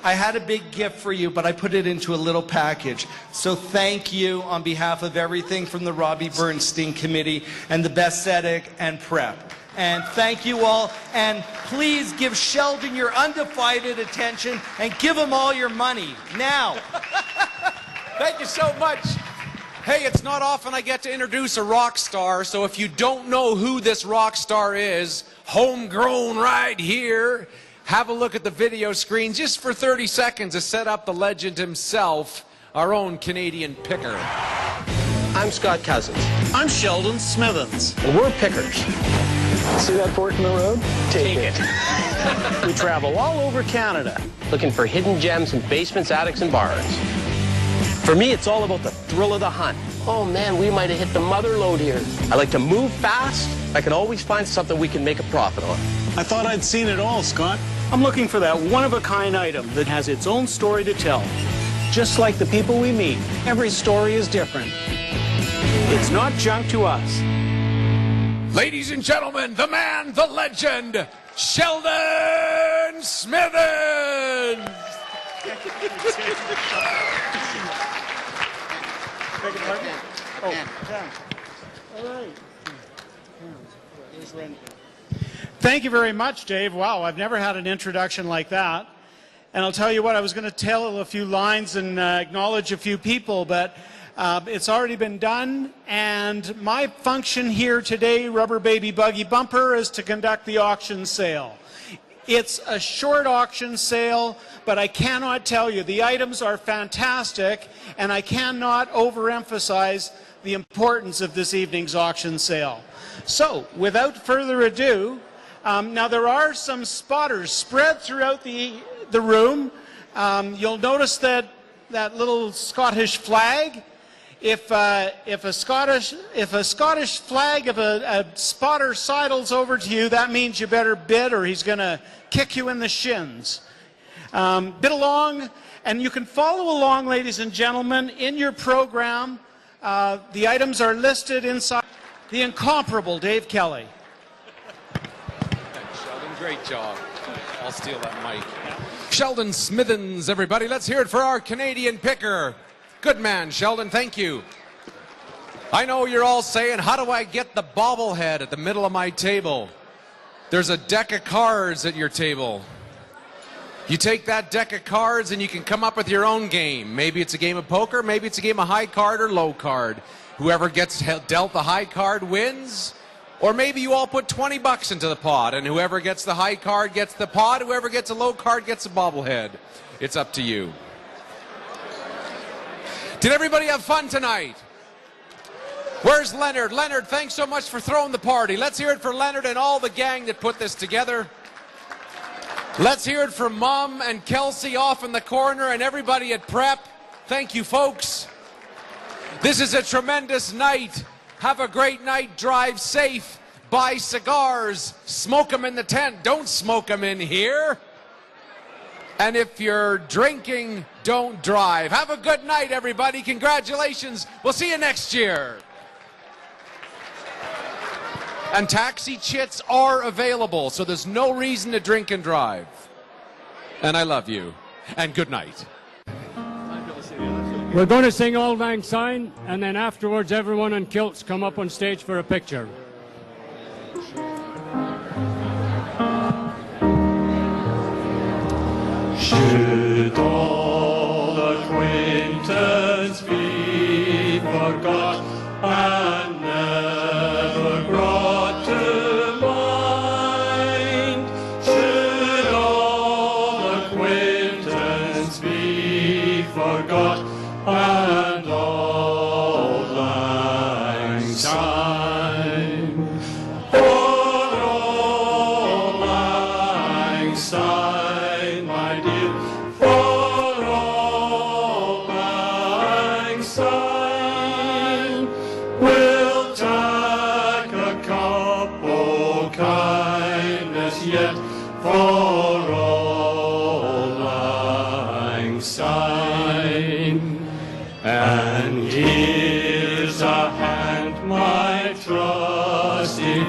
I had a big gift for you, but I put it into a little package. So thank you on behalf of everything from the Robbie Burnstein Committee and the Best Ethic and Prep. And thank you all. And please give Sheldon your undivided attention and give him all your money now. Thank you so much. Hey, it's not often I get to introduce a rock star, so if you don't know who this rock star is, homegrown right here, have a look at the video screen just for 30 seconds to set up the legend himself, our own Canadian picker. I'm Scott Cousins. I'm Sheldon Smithens. And we're pickers. See that fork in the road? Take it. We travel all over Canada looking for hidden gems in basements, attics, and barns. For me, it's all about the thrill of the hunt. Oh man, we might have hit the mother lode here. I like to move fast. I can always find something we can make a profit on. I thought I'd seen it all, Scott. I'm looking for that one-of-a-kind item that has its own story to tell. Just like the people we meet, every story is different. It's not junk to us. Ladies and gentlemen, the man, the legend, Sheldon Smithens! Thank you very much, Dave. Wow, I've never had an introduction like that. And I'll tell you what, I was going to tell a few lines and acknowledge a few people, but it's already been done. And my function here today, Rubber Baby Buggy Bumper, is to conduct the auction sale. It's a short auction sale, but I cannot tell you, the items are fantastic, and I cannot overemphasize the importance of this evening's auction sale. So, without further ado, now there are some spotters spread throughout the room. You'll notice that little Scottish flag. If a Scottish flag, if a spotter sidles over to you, that means you better bid or he's going to kick you in the shins. Bid along, and you can follow along, ladies and gentlemen, in your program. The items are listed inside. The incomparable Dave Kelly. Sheldon, great job. I'll steal that mic. Sheldon Smithens, everybody. Let's hear it for our Canadian picker. Good man, Sheldon. Thank you. I know you're all saying, how do I get the bobblehead at the middle of my table? There's a deck of cards at your table. You take that deck of cards and you can come up with your own game. Maybe it's a game of poker, maybe it's a game of high card or low card. Whoever gets dealt the high card wins. Or maybe you all put 20 bucks into the pot and whoever gets the high card gets the pot, whoever gets a low card gets a bobblehead. It's up to you. Did everybody have fun tonight? Where's Leonard? Leonard, thanks so much for throwing the party. Let's hear it for Leonard and all the gang that put this together. Let's hear it for Mom and Kelsey off in the corner and everybody at Prep. Thank you, folks. This is a tremendous night. Have a great night. Drive safe. Buy cigars. Smoke them in the tent. Don't smoke them in here. And if you're drinking, don't drive. Have a good night, everybody. Congratulations. We'll see you next year. And taxi chits are available, so there's no reason to drink and drive. And I love you. And good night. We're going to sing Auld Lang Syne, and then afterwards everyone in kilts come up on stage for a picture. Should all acquaintance be forgot and never brought to mind? Should all acquaintance be forgot and Auld Lang Syne? For Auld Lang Syne, my dear, for Auld Lang Syne, we'll take a cup of kindness yet for Auld Lang Syne. And here's a hand, my trusty,